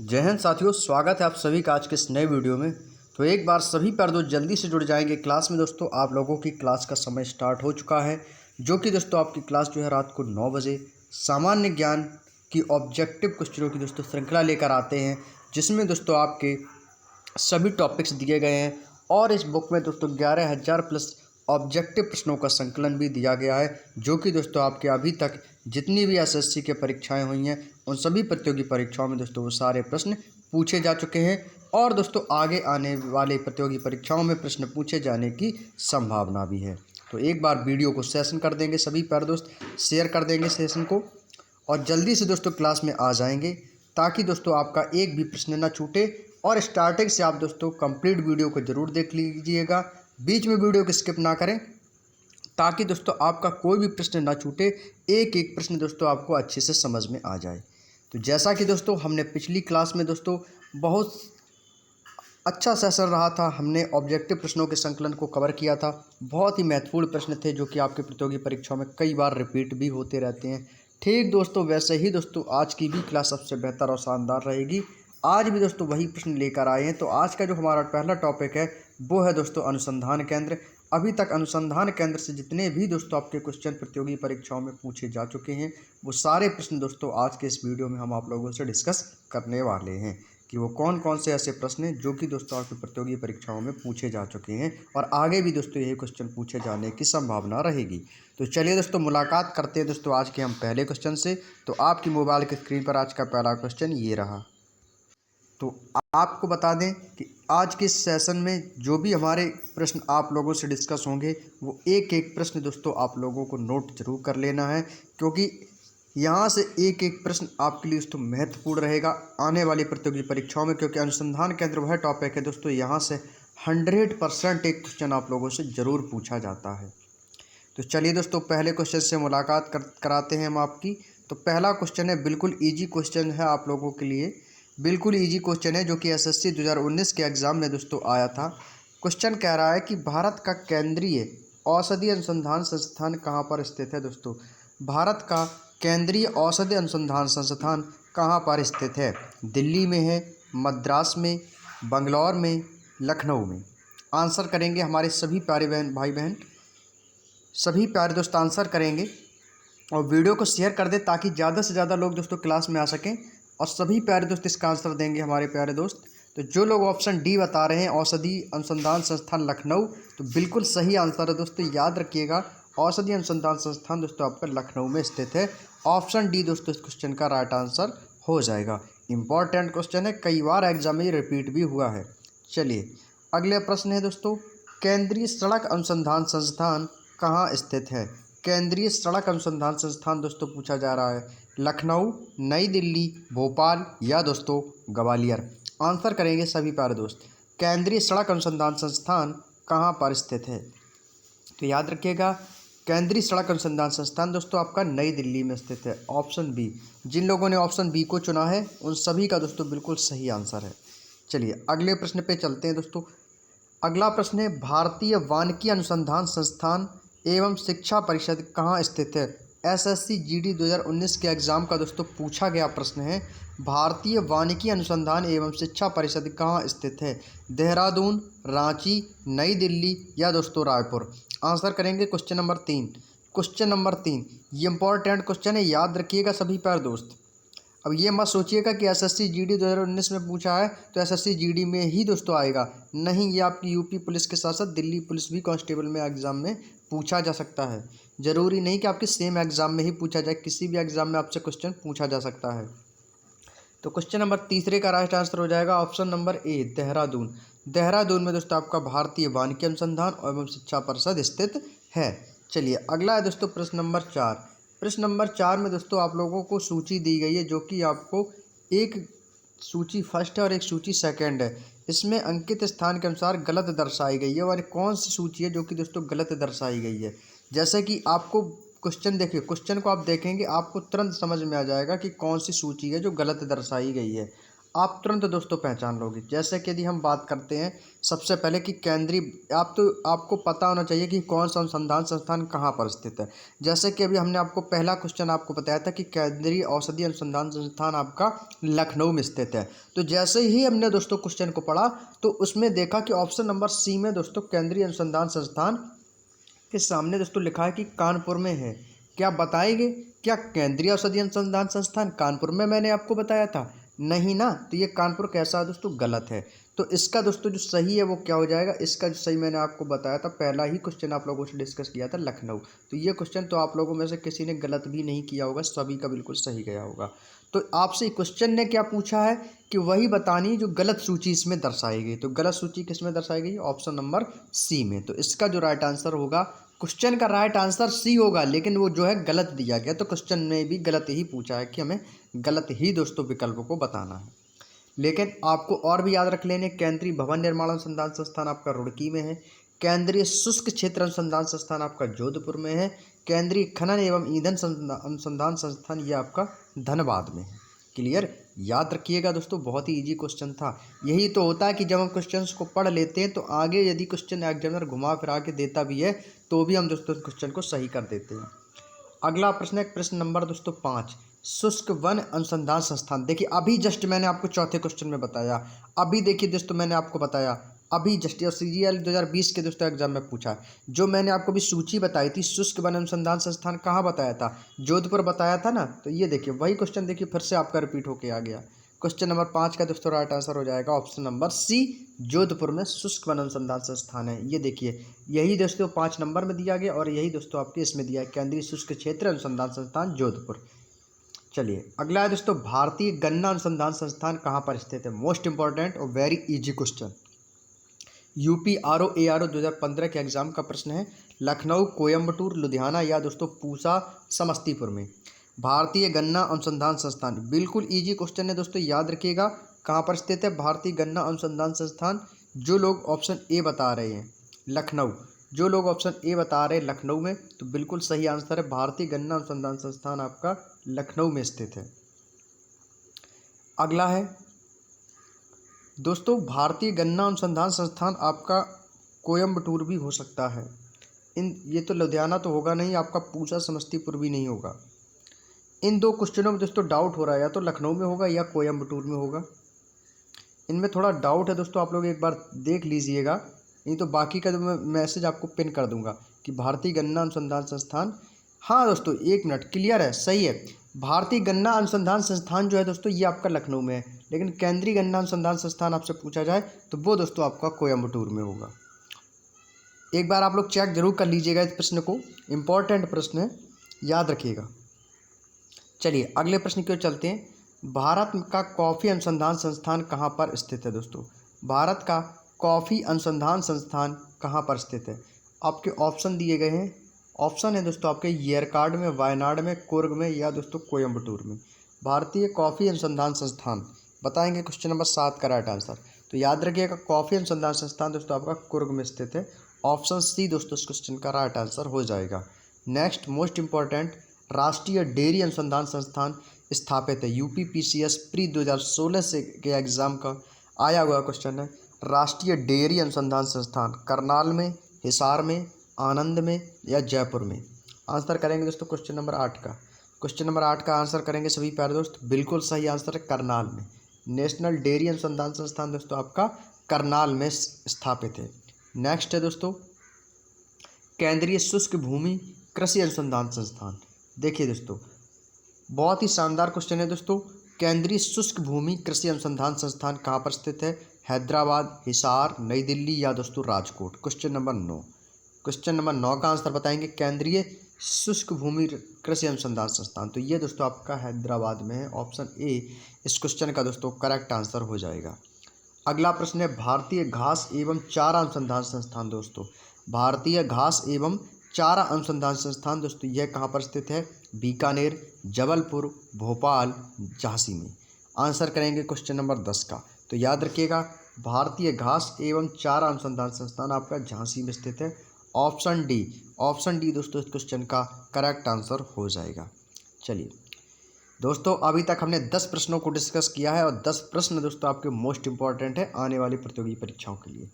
जय हिंद साथियों, स्वागत है आप सभी का आज के इस नए वीडियो में। तो एक बार सभी पर दोस्त जल्दी से जुड़ जाएंगे क्लास में। दोस्तों आप लोगों की क्लास का समय स्टार्ट हो चुका है, जो कि दोस्तों आपकी क्लास जो है रात को 9 बजे सामान्य ज्ञान की ऑब्जेक्टिव क्वेश्चनों की दोस्तों श्रृंखला लेकर आते हैं, जिसमें दोस्तों आपके सभी टॉपिक्स दिए गए हैं और इस बुक में दोस्तों 11,000 प्लस ऑब्जेक्टिव प्रश्नों का संकलन भी दिया गया है, जो कि दोस्तों आपके अभी तक जितनी भी एसएससी के परीक्षाएं हुई हैं उन सभी प्रतियोगी परीक्षाओं में दोस्तों वो सारे प्रश्न पूछे जा चुके हैं और दोस्तों आगे आने वाले प्रतियोगी परीक्षाओं में प्रश्न पूछे जाने की संभावना भी है। तो एक बार वीडियो को सेशन कर देंगे सभी प्यारे दोस्त, शेयर कर देंगे सेशन को और जल्दी से दोस्तों क्लास में आ जाएंगे, ताकि दोस्तों आपका एक भी प्रश्न ना छूटे। और स्टार्टिंग से आप दोस्तों कंप्लीट वीडियो को ज़रूर देख लीजिएगा, बीच में वीडियो को स्किप ना करें, ताकि दोस्तों आपका कोई भी प्रश्न ना छूटे, एक एक प्रश्न दोस्तों आपको अच्छे से समझ में आ जाए। तो जैसा कि दोस्तों हमने पिछली क्लास में दोस्तों बहुत अच्छा सेशन रहा था, हमने ऑब्जेक्टिव प्रश्नों के संकलन को कवर किया था। बहुत ही महत्वपूर्ण प्रश्न थे जो कि आपके प्रतियोगी परीक्षाओं में कई बार रिपीट भी होते रहते हैं। ठीक दोस्तों वैसे ही दोस्तों आज की भी क्लास सबसे बेहतर और शानदार रहेगी। आज भी दोस्तों वही प्रश्न लेकर आए हैं। तो आज का जो हमारा पहला टॉपिक है वो है दोस्तों अनुसंधान केंद्र। अभी तक अनुसंधान केंद्र से जितने भी दोस्तों आपके क्वेश्चन प्रतियोगी परीक्षाओं में पूछे जा चुके हैं, वो सारे प्रश्न दोस्तों आज के इस वीडियो में हम आप लोगों से डिस्कस करने वाले हैं कि वो कौन कौन से ऐसे प्रश्न हैं जो कि दोस्तों आपकी प्रतियोगी परीक्षाओं में पूछे जा चुके हैं और आगे भी दोस्तों यही क्वेश्चन पूछे जाने की संभावना रहेगी। तो चलिए दोस्तों मुलाकात करते हैं दोस्तों आज के हम पहले क्वेश्चन से। तो आपकी मोबाइल की स्क्रीन पर आज का पहला क्वेश्चन ये रहा। तो आपको बता दें कि आज के सेशन में जो भी हमारे प्रश्न आप लोगों से डिस्कस होंगे, वो एक एक प्रश्न दोस्तों आप लोगों को नोट जरूर कर लेना है, क्योंकि यहाँ से एक एक प्रश्न आपके लिए दोस्तों महत्वपूर्ण रहेगा आने वाली प्रतियोगी परीक्षाओं में। क्योंकि अनुसंधान केंद्र वह टॉपिक है दोस्तों, यहाँ से 100% एक क्वेश्चन आप लोगों से ज़रूर पूछा जाता है। तो चलिए दोस्तों पहले क्वेश्चन से मुलाकात कराते हैं हम आपकी। तो पहला क्वेश्चन है, बिल्कुल ईजी क्वेश्चन है आप लोगों के लिए, बिल्कुल ईजी क्वेश्चन है जो कि एसएससी 2019 के एग्ज़ाम में दोस्तों आया था। क्वेश्चन कह रहा है कि भारत का केंद्रीय औषधि अनुसंधान संस्थान कहाँ पर स्थित है। दोस्तों भारत का केंद्रीय औषधि अनुसंधान संस्थान कहाँ पर स्थित है? दिल्ली में है, मद्रास में, बंगलौर में, लखनऊ में। आंसर करेंगे हमारे सभी प्यारे भाई बहन, सभी प्यारे दोस्त आंसर करेंगे और वीडियो को शेयर कर दें ताकि ज़्यादा से ज़्यादा लोग दोस्तों क्लास में आ सकें और सभी प्यारे दोस्त इसका आंसर देंगे हमारे प्यारे दोस्त। तो जो लोग ऑप्शन डी बता रहे हैं औषधि अनुसंधान संस्थान लखनऊ, तो बिल्कुल सही आंसर है दोस्तों। याद रखिएगा औषधि अनुसंधान संस्थान दोस्तों आपका लखनऊ में स्थित है। ऑप्शन डी दोस्तों इस क्वेश्चन का राइट आंसर हो जाएगा। इंपॉर्टेंट क्वेश्चन है, कई बार एग्जाम में रिपीट भी हुआ है। चलिए अगले प्रश्न है दोस्तों, केंद्रीय सड़क अनुसंधान संस्थान कहाँ स्थित है? केंद्रीय सड़क अनुसंधान संस्थान दोस्तों पूछा जा रहा है, लखनऊ, नई दिल्ली, भोपाल या दोस्तों ग्वालियर। आंसर करेंगे सभी प्यारे दोस्त, केंद्रीय सड़क अनुसंधान संस्थान कहाँ पर स्थित है? तो याद रखिएगा केंद्रीय सड़क अनुसंधान संस्थान दोस्तों आपका नई दिल्ली में स्थित है। ऑप्शन बी, जिन लोगों ने ऑप्शन बी को चुना है उन सभी का दोस्तों बिल्कुल सही आंसर है। चलिए अगले प्रश्न पे चलते हैं दोस्तों। अगला प्रश्न है, भारतीय वानिकी अनुसंधान संस्थान एवं शिक्षा परिषद कहाँ स्थित है? एसएससी जीडी 2019 के एग्ज़ाम का दोस्तों पूछा गया प्रश्न है, भारतीय वानिकी अनुसंधान एवं शिक्षा परिषद कहाँ स्थित है? देहरादून, रांची, नई दिल्ली या दोस्तों रायपुर। आंसर करेंगे क्वेश्चन नंबर 3। क्वेश्चन नंबर 3 ये इंपॉर्टेंट क्वेश्चन है, याद रखिएगा सभी प्यारे दोस्त। अब ये मत सोचिएगा कि एसएससी जीडी 2019 में पूछा है तो एसएससी जीडी में ही दोस्तों आएगा, नहीं, ये आपकी यूपी पुलिस के साथ साथ दिल्ली पुलिस भी कांस्टेबल में एग्ज़ाम में पूछा जा सकता है। ज़रूरी नहीं कि आपके सेम एग्ज़ाम में ही पूछा जाए, किसी भी एग्ज़ाम में आपसे क्वेश्चन पूछा जा सकता है। तो क्वेश्चन नंबर तीसरे का राइट आंसर हो जाएगा ऑप्शन नंबर ए, देहरादून। देहरादून में दोस्तों आपका भारतीय वानिकी अनुसंधान एवं शिक्षा परिषद स्थित है। चलिए अगला है दोस्तों प्रश्न नंबर 4। प्रश्न नंबर 4 में दोस्तों आप लोगों को सूची दी गई है, जो कि आपको एक सूची फर्स्ट है और एक सूची सेकंड है। इसमें अंकित स्थान के अनुसार गलत दर्शाई गई है, और कौन सी सूची है जो कि दोस्तों गलत दर्शाई गई है? जैसे कि आपको क्वेश्चन देखिए, क्वेश्चन को आप देखेंगे आपको तुरंत समझ में आ जाएगा कि कौन सी सूची है जो गलत दर्शाई गई है। आप तुरंत दोस्तों पहचान लोगे। जैसे कि यदि हम बात करते हैं सबसे पहले कि केंद्रीय, आपको पता होना चाहिए कि कौन सा अनुसंधान संस्थान कहाँ पर स्थित है। जैसे कि अभी हमने आपको पहला क्वेश्चन आपको बताया था कि केंद्रीय औषधि अनुसंधान संस्थान आपका लखनऊ में स्थित है। तो जैसे ही हमने दोस्तों क्वेश्चन को पढ़ा तो उसमें देखा कि ऑप्शन नंबर सी में दोस्तों केंद्रीय अनुसंधान संस्थान के सामने दोस्तों लिखा है कि कानपुर में है। क्या बताएंगे, क्या केंद्रीय औषधि अनुसंधान संस्थान कानपुर में मैंने आपको बताया था? नहीं ना। तो ये कानपुर कैसा है दोस्तों? गलत है। तो इसका दोस्तों जो सही है वो क्या हो जाएगा? इसका जो सही मैंने आपको बताया था, पहला ही क्वेश्चन आप लोगों से डिस्कस किया था, लखनऊ। तो ये क्वेश्चन तो आप लोगों में से किसी ने गलत भी नहीं किया होगा, सभी का बिल्कुल सही गया होगा। तो आपसे क्वेश्चन ने क्या पूछा है कि वही बतानी जो गलत सूची इसमें दर्शाई गई। तो गलत सूची किस में दर्शाई गई? ऑप्शन नंबर सी में। तो इसका जो राइट आंसर होगा, क्वेश्चन का राइट आंसर सी होगा, लेकिन वो जो है गलत दिया गया। तो क्वेश्चन ने भी गलत ही पूछा है कि हमें गलत ही दोस्तों विकल्प को बताना है। लेकिन आपको और भी याद रख लेने, केंद्रीय भवन निर्माण अनुसंधान संस्थान आपका रुड़की में है, केंद्रीय शुष्क क्षेत्र अनुसंधान संस्थान आपका जोधपुर में है, केंद्रीय खनन एवं ईंधन अनुसंधान संस्थान ये आपका धनबाद में है। क्लियर? याद रखिएगा दोस्तों, बहुत ही इजी क्वेश्चन था। यही तो होता है कि जब हम क्वेश्चंस को पढ़ लेते हैं तो आगे यदि क्वेश्चन एग्जामिनर घुमा फिरा के देता भी है तो भी हम दोस्तों क्वेश्चन को सही कर देते हैं। अगला प्रश्न है प्रश्न नंबर दोस्तों 5, शुष्क वन अनुसंधान संस्थान। देखिए अभी जस्ट मैंने आपको चौथे क्वेश्चन में बताया, अभी देखिए दोस्तों मैंने आपको बताया अभी जस्ट, CGL 2020 के दोस्तों एग्जाम में पूछा जो मैंने आपको भी सूची बताई थी, शुष्क वन अनुसंधान संस्थान कहाँ बताया था? जोधपुर बताया था ना। तो ये देखिए वही क्वेश्चन देखिए फिर से आपका रिपीट होके आ गया। क्वेश्चन नंबर 5 का दोस्तों राइट आंसर हो जाएगा ऑप्शन नंबर सी, जोधपुर में शुष्क वन अनुसंधान संस्थान है। ये देखिए यही दोस्तों 5 नंबर में दिया गया और यही दोस्तों आपके इसमें दिया है, केंद्रीय शुष्क क्षेत्र अनुसंधान संस्थान जोधपुर। चलिए अगला है दोस्तों, भारतीय गन्ना अनुसंधान संस्थान कहाँ पर स्थित है? मोस्ट इंपॉर्टेंट और very easy question, UP ARO 2015 के एग्जाम का प्रश्न है। लखनऊ, कोयम्बटूर, लुधियाना या दोस्तों पूसा, समस्तीपुर में भारतीय गन्ना अनुसंधान संस्थान। बिल्कुल इजी क्वेश्चन है दोस्तों, याद रखिएगा कहाँ पर स्थित है भारतीय गन्ना अनुसंधान संस्थान। जो लोग ऑप्शन ए बता रहे हैं लखनऊ, जो लोग ऑप्शन ए बता रहे हैं लखनऊ में, तो बिल्कुल सही आंसर है, भारतीय गन्ना अनुसंधान संस्थान आपका लखनऊ में स्थित है। अगला है दोस्तों, भारतीय गन्ना अनुसंधान संस्थान आपका कोयम्बटूर भी हो सकता है। ये तो लुधियाना तो होगा नहीं, आपका पूसा समस्तीपुर भी नहीं होगा। इन दो क्वेश्चनों में दोस्तों डाउट हो रहा है, या तो लखनऊ में होगा या कोयम्बटूर में होगा। इनमें थोड़ा डाउट है दोस्तों, आप लोग एक बार देख लीजिएगा, नहीं तो बाकी का जो मैं मैसेज आपको पिन कर दूंगा कि भारतीय गन्ना अनुसंधान संस्थान। हाँ दोस्तों एक मिनट, क्लियर है, सही है। भारतीय गन्ना अनुसंधान संस्थान जो है दोस्तों ये आपका लखनऊ में है, लेकिन केंद्रीय गन्ना अनुसंधान संस्थान आपसे पूछा जाए तो वो दोस्तों आपका कोयम्बटूर में होगा। एक बार आप लोग चेक जरूर कर लीजिएगा इस प्रश्न को, इम्पोर्टेंट प्रश्न है, याद रखिएगा। चलिए अगले प्रश्न की ओर चलते हैं। भारत का कॉफ़ी अनुसंधान संस्थान कहाँ पर स्थित है दोस्तों? भारत का कॉफ़ी अनुसंधान संस्थान कहाँ पर स्थित है? आपके ऑप्शन दिए गए हैं, ऑप्शन है दोस्तों आपके येरकाड में, वायनाड में, कुर्ग में या दोस्तों कोयम्बटूर में। भारतीय कॉफ़ी अनुसंधान संस्थान बताएंगे क्वेश्चन नंबर 7 का राइट आंसर। तो याद रखिएगा कॉफ़ी अनुसंधान संस्थान दोस्तों आपका कुर्ग में स्थित है। ऑप्शन सी दोस्तों इस क्वेश्चन का राइट आंसर हो जाएगा। नेक्स्ट मोस्ट इंपॉर्टेंट, राष्ट्रीय डेयरी अनुसंधान संस्थान स्थापित है। UPPCS प्री 2016 से के एग्ज़ाम का आया हुआ क्वेश्चन है। राष्ट्रीय डेयरी अनुसंधान संस्थान करनाल में, हिसार में, आनंद में या जयपुर में? आंसर करेंगे दोस्तों क्वेश्चन नंबर 8 का। क्वेश्चन नंबर 8 का आंसर करेंगे सभी प्यारे दोस्त, बिल्कुल सही आंसर है करनाल में। नेशनल डेयरी अनुसंधान संस्थान दोस्तों आपका करनाल में स्थापित है। नेक्स्ट है दोस्तों, केंद्रीय शुष्क भूमि कृषि अनुसंधान संस्थान। देखिए दोस्तों बहुत ही शानदार क्वेश्चन है दोस्तों, केंद्रीय शुष्क भूमि कृषि अनुसंधान संस्थान कहाँ पर स्थित है? हैदराबाद, हिसार, नई दिल्ली या दोस्तों Rajkot? Question number 9, question number 9 का आंसर बताएंगे केंद्रीय शुष्क भूमि कृषि अनुसंधान संस्थान। तो ये दोस्तों आपका हैदराबाद में है। ऑप्शन ए इस क्वेश्चन का दोस्तों करेक्ट आंसर हो जाएगा। अगला प्रश्न है भारतीय घास एवं चारा अनुसंधान संस्थान। दोस्तों भारतीय घास एवं चारा अनुसंधान संस्थान दोस्तों यह कहाँ पर स्थित है? बीकानेर, जबलपुर, भोपाल, झांसी में। आंसर करेंगे क्वेश्चन नंबर 10 का। तो याद रखिएगा भारतीय घास एवं चारा अनुसंधान संस्थान आपका झांसी में स्थित है। ऑप्शन डी दोस्तों इस क्वेश्चन का करेक्ट आंसर हो जाएगा। चलिए दोस्तों अभी तक हमने 10 प्रश्नों को डिस्कस किया है और 10 प्रश्न दोस्तों आपके मोस्ट इंपॉर्टेंट है आने वाली प्रतियोगी परीक्षाओं के लिए।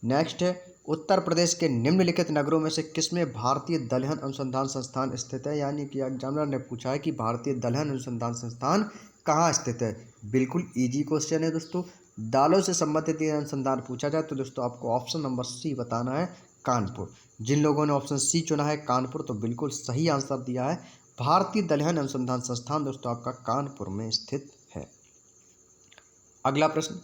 नेक्स्ट है, उत्तर प्रदेश के निम्नलिखित नगरों में से किसमें भारतीय दलहन अनुसंधान संस्थान स्थित है। यानी कि एग्जामिनर ने पूछा है कि भारतीय दलहन अनुसंधान संस्थान कहाँ स्थित है। बिल्कुल ईजी क्वेश्चन है दोस्तों। दालों से संबंधित यदि अनुसंधान पूछा जाए तो दोस्तों आपको ऑप्शन नंबर सी बताना है, कानपुर। जिन लोगों ने ऑप्शन सी चुना है कानपुर, तो बिल्कुल सही आंसर दिया है। भारतीय दलहन अनुसंधान संस्थान दोस्तों आपका कानपुर में स्थित है। अगला प्रश्न,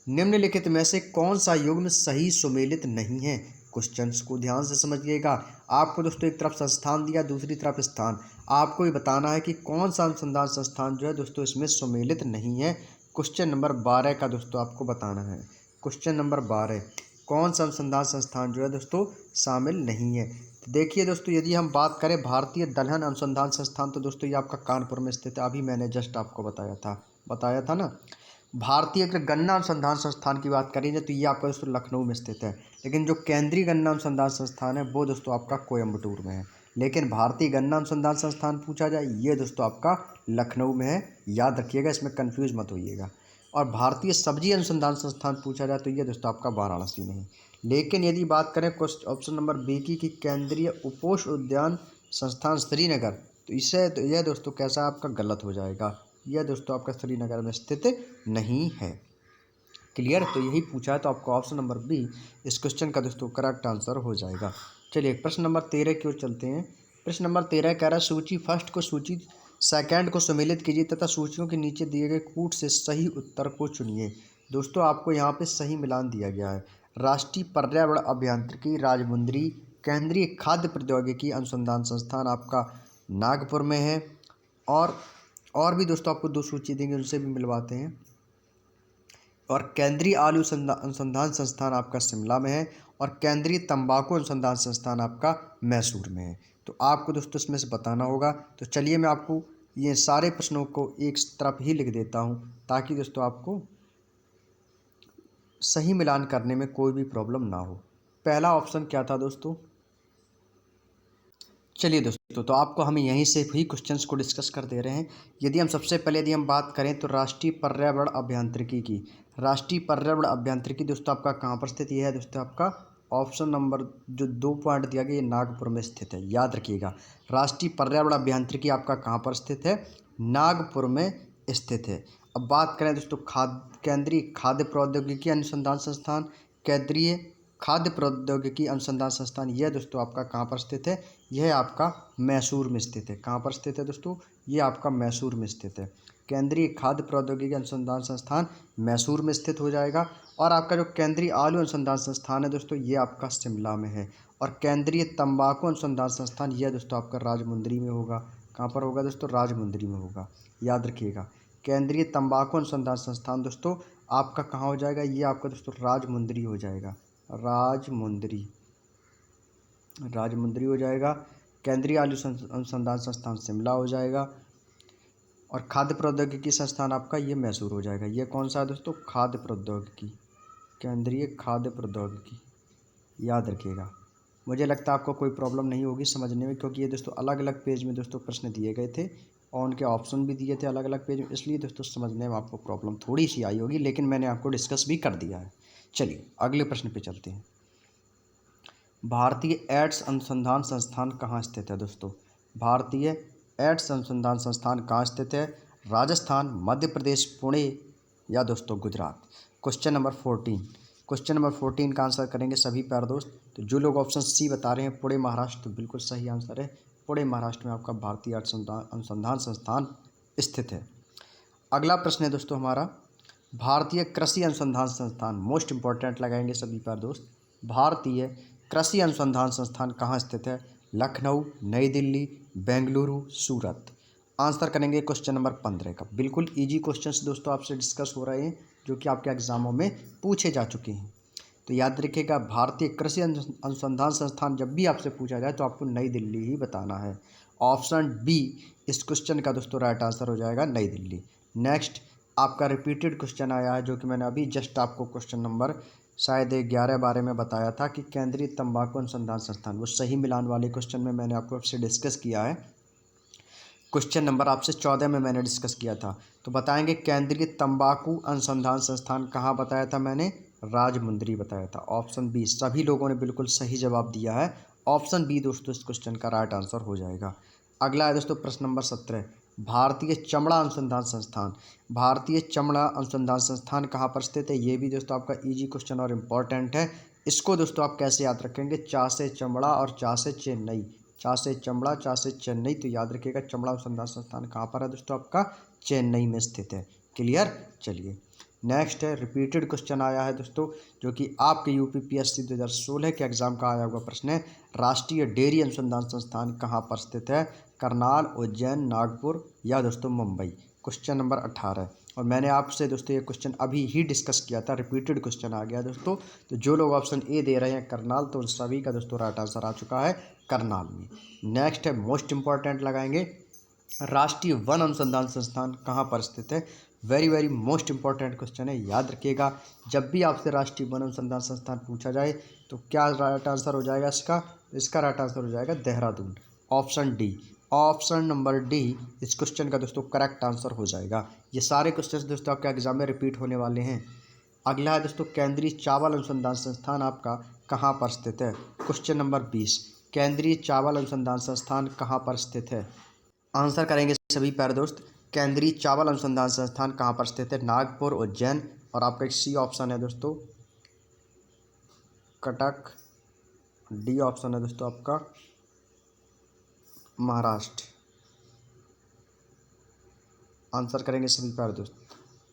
निम्नलिखित में से कौन सा युग्म सही सुमेलित नहीं है। क्वेश्चंस को ध्यान से समझिएगा। आपको दोस्तों एक तरफ संस्थान दिया, दूसरी तरफ स्थान। आपको ये बताना है कि कौन सा अनुसंधान संस्थान जो है दोस्तों इसमें सुमेलित नहीं है। क्वेश्चन नंबर 12 का दोस्तों आपको बताना है। क्वेश्चन नंबर 12, कौन सा अनुसंधान संस्थान जो है दोस्तों शामिल नहीं है। तो देखिए दोस्तों, यदि हम बात करें भारतीय दलहन अनुसंधान संस्थान, तो दोस्तों ये आपका कानपुर में स्थित है। अभी मैंने जस्ट आपको बताया था ना। भारतीय अगर गन्ना अनुसंधान संस्थान की बात करेंगे तो ये आपका दोस्तों लखनऊ में स्थित है। लेकिन जो केंद्रीय गन्ना अनुसंधान संस्थान है वो दोस्तों आपका कोयम्बटूर में है। लेकिन भारतीय गन्ना अनुसंधान संस्थान पूछा जाए, ये दोस्तों आपका लखनऊ में है। याद रखिएगा, इसमें कन्फ्यूज मत होइएगा। और भारतीय सब्जी अनुसंधान संस्थान पूछा जाए तो ये दोस्तों आपका वाराणसी में है। लेकिन यदि बात करें ऑप्शन नंबर बी की कि केंद्रीय उपोष उद्यान संस्थान श्रीनगर, तो इससे तो यह दोस्तों कैसा आपका गलत हो जाएगा। यह दोस्तों आपका श्रीनगर में स्थित नहीं है। क्लियर। तो यही पूछा है, तो आपको ऑप्शन नंबर बी इस क्वेश्चन का दोस्तों करेक्ट आंसर हो जाएगा। चलिए प्रश्न नंबर 13 की ओर चलते हैं। प्रश्न नंबर 13 कह रहा है, सूची फर्स्ट को सूची सेकंड को सम्मिलित कीजिए तथा सूचियों के नीचे दिए गए कूट से सही उत्तर को चुनिए। दोस्तों आपको यहाँ पे सही मिलान दिया गया है। राष्ट्रीय पर्यावरण अभियांत्रिकी राजमुंदरी, केंद्रीय खाद्य प्रौद्योगिकी अनुसंधान संस्थान आपका नागपुर में है। और भी दोस्तों आपको 2 सूची देंगे, उनसे भी मिलवाते हैं। और केंद्रीय आलू अनुसंधान संस्थान आपका शिमला में है। और केंद्रीय तंबाकू अनुसंधान संस्थान आपका मैसूर में है। तो आपको दोस्तों इसमें से बताना होगा। तो चलिए मैं आपको ये सारे प्रश्नों को एक तरफ ही लिख देता हूँ, ताकि दोस्तों आपको सही मिलान करने में कोई भी प्रॉब्लम ना हो। पहला ऑप्शन क्या था दोस्तों। चलिए दोस्तों, तो आपको हम यहीं से ही क्वेश्चंस को डिस्कस कर दे रहे हैं। यदि हम सबसे पहले यदि हम बात करें तो राष्ट्रीय पर्यावरण अभियांत्रिकी की, राष्ट्रीय पर्यावरण अभियांत्रिकी दोस्तों आपका कहाँ पर स्थित है दोस्तों, आपका ऑप्शन नंबर जो 2 पॉइंट दिया गया ये नागपुर में स्थित है। याद रखिएगा, राष्ट्रीय पर्यावरण अभियांत्रिकी आपका कहाँ पर स्थित है, नागपुर में स्थित है। अब बात करें दोस्तों केंद्रीय खाद्य प्रौद्योगिकी अनुसंधान संस्थान, केंद्रीय खाद्य प्रौद्योगिकी अनुसंधान संस्थान, यह दोस्तों आपका कहाँ पर स्थित है, यह आपका मैसूर में स्थित है। कहाँ पर स्थित है दोस्तों, ये आपका मैसूर में स्थित है। केंद्रीय खाद्य प्रौद्योगिकी अनुसंधान संस्थान मैसूर में स्थित हो जाएगा। और आपका जो केंद्रीय आलू अनुसंधान संस्थान है दोस्तों, ये आपका शिमला में है। और केंद्रीय तंबाकू अनुसंधान संस्थान, यह दोस्तों आपका राजमुंदरी में होगा। कहाँ पर होगा दोस्तों, राजमुंदरी में होगा। याद रखिएगा, केंद्रीय तंबाकू अनुसंधान संस्थान दोस्तों आपका कहाँ हो जाएगा, ये आपका दोस्तों राजमुंदरी हो जाएगा। राजमुंदरी हो जाएगा। केंद्रीय आलू अनुसंधान संस्थान शिमला हो जाएगा। और खाद्य प्रौद्योगिकी संस्थान आपका ये मैसूर हो जाएगा। ये कौन सा है दोस्तों, खाद्य प्रौद्योगिकी, केंद्रीय खाद्य प्रौद्योगिकी। याद रखिएगा, मुझे लगता है आपको कोई प्रॉब्लम नहीं होगी समझने में, क्योंकि ये दोस्तों अलग अलग पेज में दोस्तों प्रश्न दिए गए थे और उनके ऑप्शन भी दिए थे अलग अलग पेज में, इसलिए दोस्तों समझने में आपको प्रॉब्लम थोड़ी सी आई होगी, लेकिन मैंने आपको डिस्कस भी कर दिया है। चलिए अगले प्रश्न पे चलते हैं। भारतीय एड्स अनुसंधान संस्थान कहाँ स्थित है दोस्तों, भारतीय एड्स अनुसंधान संस्थान कहाँ स्थित है, राजस्थान, मध्य प्रदेश, पुणे या दोस्तों गुजरात। क्वेश्चन नंबर 14 का आंसर करेंगे सभी प्यारे दोस्त। तो जो लोग ऑप्शन सी बता रहे हैं पुणे महाराष्ट्र, तो बिल्कुल सही आंसर है। पुणे महाराष्ट्र में आपका भारतीय एड्स अनुसंधान संस्थान स्थित है। अगला प्रश्न है दोस्तों हमारा, भारतीय कृषि अनुसंधान संस्थान, मोस्ट इंपॉर्टेंट लगाएंगे सभी प्यारे दोस्त। भारतीय कृषि अनुसंधान संस्थान कहाँ स्थित है, लखनऊ, नई दिल्ली, बेंगलुरु, सूरत। आंसर करेंगे क्वेश्चन नंबर 15 का। बिल्कुल इजी क्वेश्चंस दोस्तों आपसे डिस्कस हो रहे हैं, जो कि आपके एग्जामों में पूछे जा चुके हैं। तो याद रखिएगा, भारतीय कृषि अनुसंधान संस्थान जब भी आपसे पूछा जाए तो आपको नई दिल्ली ही बताना है। ऑप्शन बी इस क्वेश्चन का दोस्तों राइट आंसर हो जाएगा, नई दिल्ली। नेक्स्ट आपका रिपीटेड क्वेश्चन आया है, जो कि मैंने अभी जस्ट आपको क्वेश्चन नंबर शायद 11 बारे में बताया था कि केंद्रीय तंबाकू अनुसंधान संस्थान, वो सही मिलान वाले क्वेश्चन में मैंने आपको आपसे डिस्कस किया है। क्वेश्चन नंबर आपसे 14 में मैंने डिस्कस किया था। तो बताएंगे केंद्रीय तंबाकू अनुसंधान संस्थान कहाँ बताया था मैंने? राजमुंदरी बताया था। ऑप्शन बी, सभी लोगों ने बिल्कुल सही जवाब दिया है। ऑप्शन बी दोस्तों इस क्वेश्चन का राइट आंसर हो जाएगा। अगला है दोस्तों प्रश्न नंबर 17, भारतीय चमड़ा अनुसंधान संस्थान। भारतीय चमड़ा अनुसंधान संस्थान कहाँ पर स्थित है? ये भी दोस्तों आपका इजी क्वेश्चन और इम्पॉर्टेंट है। इसको दोस्तों आप कैसे याद रखेंगे? चा से चमड़ा और चा से चेन्नई, चा से चमड़ा चा से चेन्नई। तो याद रखिएगा चमड़ा अनुसंधान संस्थान कहाँ पर है दोस्तों? आपका चेन्नई में स्थित है। क्लियर? चलिए नेक्स्ट है, रिपीटेड क्वेश्चन आया है दोस्तों, जो कि आपके यूपीपीएससी 2016 के एग्जाम का आया हुआ प्रश्न है। राष्ट्रीय डेयरी अनुसंधान संस्थान कहाँ पर स्थित है? करनाल, उज्जैन, नागपुर या दोस्तों मुंबई। क्वेश्चन नंबर 18, और मैंने आपसे दोस्तों ये क्वेश्चन अभी ही डिस्कस किया था, रिपीटेड क्वेश्चन आ गया दोस्तों। तो जो लोग ऑप्शन ए दे रहे हैं करनाल, तो उन सभी का दोस्तों राइट आंसर आ चुका है करनाल में। नेक्स्ट है मोस्ट इंपॉर्टेंट लगाएंगे, राष्ट्रीय वन अनुसंधान संस्थान कहाँ पर स्थित है? Very very most important question है, याद रखिएगा। जब भी आपसे राष्ट्रीय वन अनुसंधान संस्थान पूछा जाए तो क्या राइट आंसर हो जाएगा इसका? इसका राइट आंसर हो जाएगा Dehradun. Option D, option number D इस क्वेश्चन का दोस्तों करेक्ट आंसर हो जाएगा। ये सारे क्वेश्चन दोस्तों आपके एग्जाम में रिपीट होने वाले हैं। अगला है दोस्तों केंद्रीय चावल अनुसंधान संस्थान आपका कहाँ पर स्थित है? क्वेश्चन नंबर 20, केंद्रीय चावल अनुसंधान संस्थान कहाँ पर स्थित है? आंसर करेंगे सभी प्यारे दोस्त। केंद्रीय चावल अनुसंधान संस्थान कहाँ पर स्थित है? नागपुर, उज्जैन और आपका एक सी ऑप्शन है दोस्तों कटक, डी ऑप्शन है दोस्तों आपका महाराष्ट्र। आंसर करेंगे सभी प्यारे दोस्त।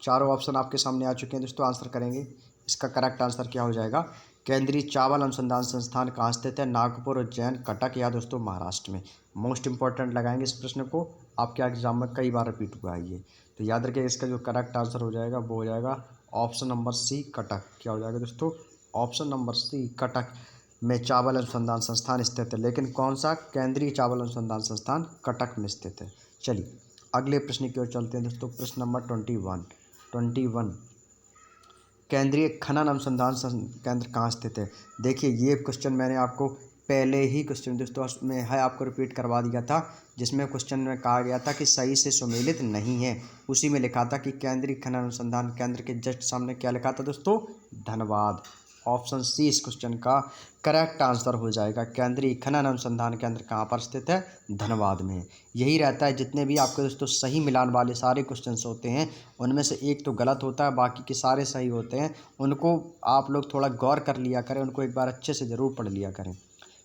चारों ऑप्शन आपके सामने आ चुके हैं दोस्तों, आंसर करेंगे। इसका करेक्ट आंसर क्या हो जाएगा? केंद्रीय चावल अनुसंधान संस्थान कहाँ स्थित है? नागपुर, उज्जैन, कटक या दोस्तों महाराष्ट्र में। मोस्ट इंपॉर्टेंट लगाएंगे इस प्रश्न को, आपके एग्जाम में कई बार रिपीट हुआ है ये। तो याद रखिए इसका जो करेक्ट आंसर हो जाएगा वो हो जाएगा ऑप्शन नंबर सी कटक। क्या हो जाएगा दोस्तों? ऑप्शन नंबर सी कटक में चावल अनुसंधान संस्थान स्थित है। लेकिन कौन सा? केंद्रीय चावल अनुसंधान संस्थान कटक में स्थित है। चलिए अगले प्रश्न की ओर चलते हैं दोस्तों। प्रश्न नंबर 21, केंद्रीय खनन अनुसंधान केंद्र कहाँ स्थित है? देखिए ये क्वेश्चन मैंने आपको पहले ही क्वेश्चन दोस्तों में है आपको रिपीट करवा दिया था, जिसमें क्वेश्चन में कहा गया था कि सही से सुमेलित नहीं है। उसी में लिखा था कि केंद्रीय खनन अनुसंधान केंद्र के जस्ट सामने क्या लिखा था दोस्तों? धनबाद। ऑप्शन सी इस क्वेश्चन का करेक्ट आंसर हो जाएगा। केंद्रीय खनन अनुसंधान केंद्र कहाँ पर स्थित है? धनबाद में। यही रहता है, जितने भी आपके दोस्तों सही मिलान वाले सारे क्वेश्चंस होते हैं उनमें से एक तो गलत होता है, बाकी के सारे सही होते हैं। उनको आप लोग थोड़ा गौर कर लिया करें, उनको एक बार अच्छे से ज़रूर पढ़ लिया करें।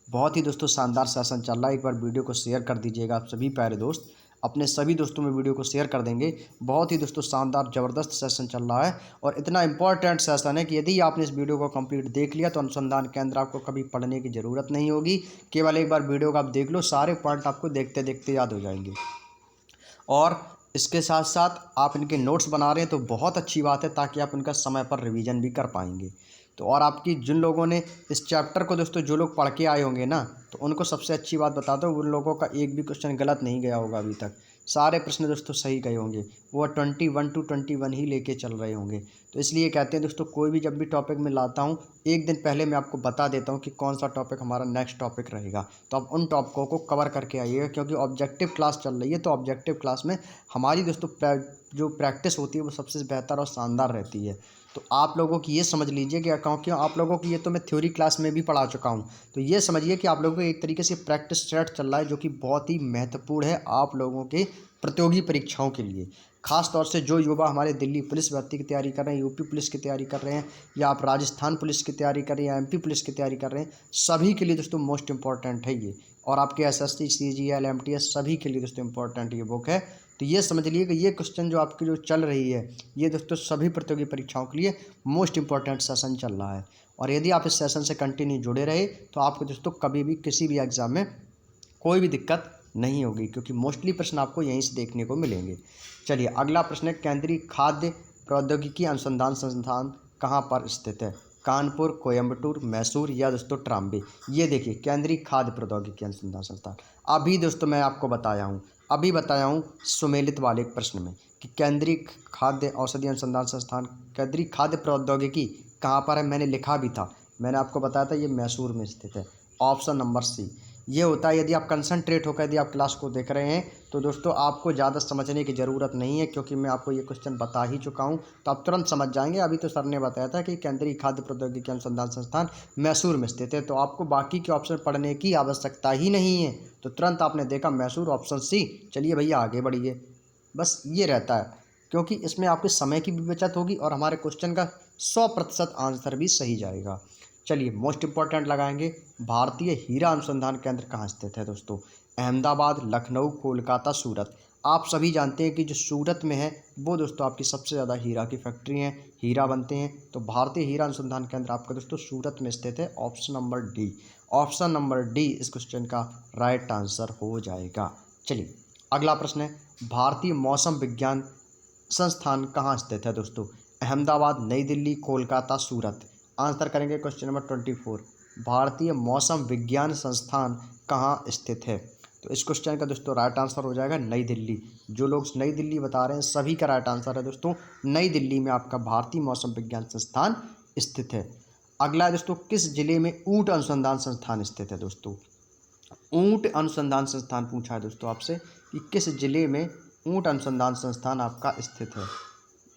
बहुत ही दोस्तों शानदार सेशन चल रहा है, एक बार वीडियो को शेयर कर दीजिएगा आप सभी प्यारे दोस्त, अपने सभी दोस्तों में वीडियो को शेयर कर देंगे। बहुत ही दोस्तों शानदार ज़बरदस्त सेशन चल रहा है और इतना इंपॉर्टेंट सेशन है कि यदि आपने इस वीडियो को कंप्लीट देख लिया तो अनुसंधान केंद्र आपको कभी पढ़ने की ज़रूरत नहीं होगी। केवल एक बार वीडियो को आप देख लो, सारे पॉइंट आपको देखते देखते याद हो जाएंगे। और इसके साथ साथ आप इनके नोट्स बना रहे हैं तो बहुत अच्छी बात है, ताकि आप उनका समय पर रिवीजन भी कर पाएंगे। तो और आपकी जिन लोगों ने इस चैप्टर को दोस्तों जो लोग पढ़ के आए होंगे ना, तो उनको सबसे अच्छी बात बता दो, उन लोगों का एक भी क्वेश्चन गलत नहीं गया होगा अभी तक। सारे प्रश्न दोस्तों सही गए होंगे, वो 21 to 21 ही लेके चल रहे होंगे। तो इसलिए कहते हैं दोस्तों कोई भी जब भी टॉपिक मैं लाता हूँ एक दिन पहले मैं आपको बता देता हूँ कि कौन सा टॉपिक हमारा नेक्स्ट टॉपिक रहेगा। तो आप उन टॉपिकों को कवर करके आइएगा, क्योंकि ऑब्जेक्टिव क्लास चल रही है। तो ऑब्जेक्टिव क्लास में हमारी दोस्तों जो प्रैक्टिस होती है वो सबसे बेहतर और शानदार रहती है। तो आप लोगों की ये समझ लीजिए कि क्योंकि आप लोगों की ये तो मैं थ्योरी क्लास में भी पढ़ा चुका हूँ, तो ये समझिए कि आप लोगों को एक तरीके से प्रैक्टिस सेट चल रहा है, जो कि बहुत ही महत्वपूर्ण है आप लोगों के प्रतियोगी परीक्षाओं के लिए। खास तौर से जो युवा हमारे दिल्ली पुलिस भर्ती की तैयारी कर रहे हैं, यूपी पुलिस की तैयारी कर रहे हैं, या आप राजस्थान पुलिस की तैयारी कर रहे हैं या एमपी पुलिस की तैयारी कर रहे हैं, सभी के लिए दोस्तों मोस्ट इंपॉर्टेंट है ये। और आपके एसएससी, सीजीएल, एमटीएस सभी के लिए दोस्तों इंपॉर्टेंट ये बुक है। तो ये समझ लिए कि ये क्वेश्चन जो आपकी जो चल रही है ये दोस्तों सभी प्रतियोगी परीक्षाओं के लिए मोस्ट इंपॉर्टेंट सेशन चल रहा है। और यदि आप इस सेशन से कंटिन्यू जुड़े रहे तो आपको दोस्तों कभी भी किसी भी एग्ज़ाम में कोई भी दिक्कत नहीं होगी, क्योंकि मोस्टली प्रश्न आपको यहीं से देखने को मिलेंगे। चलिए अगला प्रश्न है, केंद्रीय खाद्य प्रौद्योगिकी अनुसंधान संस्थान कहाँ पर स्थित है? कानपुर, कोयम्बटूर, मैसूर या दोस्तों ट्राम्बे। ये देखिए केंद्रीय खाद्य प्रौद्योगिकी अनुसंधान संस्थान, अभी दोस्तों मैं आपको बताया हूँ सुमेलित वाले प्रश्न में कि केंद्रीय खाद्य औषधि अनुसंधान संस्थान, केंद्रीय खाद्य प्रौद्योगिकी कहाँ पर है, मैंने लिखा भी था, मैंने आपको बताया था ये मैसूर में स्थित है। ऑप्शन नंबर सी, ये होता है, यदि आप कंसंट्रेट होकर यदि आप क्लास को देख रहे हैं तो दोस्तों आपको ज़्यादा समझने की ज़रूरत नहीं है, क्योंकि मैं आपको ये क्वेश्चन बता ही चुका हूँ, तो आप तुरंत समझ जाएंगे। अभी तो सर ने बताया था कि केंद्रीय खाद्य प्रौद्योगिकी अनुसंधान संस्थान मैसूर में स्थित है, तो आपको बाकी के ऑप्शन पढ़ने की आवश्यकता ही नहीं है, तो तुरंत आपने देखा मैसूर, ऑप्शन सी। चलिए भैया आगे बढ़िए, बस ये रहता है, क्योंकि इसमें आपके समय की भी बचत होगी और हमारे क्वेश्चन का 100% आंसर भी सही जाएगा। चलिए मोस्ट इंपॉर्टेंट लगाएंगे, भारतीय हीरा अनुसंधान केंद्र कहाँ स्थित है दोस्तों? अहमदाबाद, लखनऊ, कोलकाता, सूरत। आप सभी जानते हैं कि जो सूरत में है वो दोस्तों आपकी सबसे ज़्यादा हीरा की फैक्ट्री हैं, हीरा बनते हैं, तो भारतीय हीरा अनुसंधान केंद्र आपका दोस्तों सूरत में स्थित है। Option number D, option number D इस क्वेश्चन का राइट आंसर हो जाएगा। चलिए अगला प्रश्न है, भारतीय मौसम विज्ञान संस्थान कहाँ स्थित है दोस्तों? अहमदाबाद, नई दिल्ली, कोलकाता, सूरत। आंसर करेंगे क्वेश्चन नंबर 24, भारतीय मौसम विज्ञान संस्थान कहाँ स्थित है? तो इस क्वेश्चन का दोस्तों राइट आंसर हो जाएगा नई दिल्ली। जो लोग नई दिल्ली बता रहे हैं सभी का राइट आंसर है दोस्तों, नई दिल्ली में आपका भारतीय मौसम विज्ञान संस्थान स्थित है। अगला है दोस्तों, किस जिले में ऊंट अनुसंधान संस्थान स्थित है दोस्तों? ऊंट अनुसंधान संस्थान पूछा है दोस्तों आपसे कि किस जिले में ऊंट अनुसंधान संस्थान आपका स्थित है।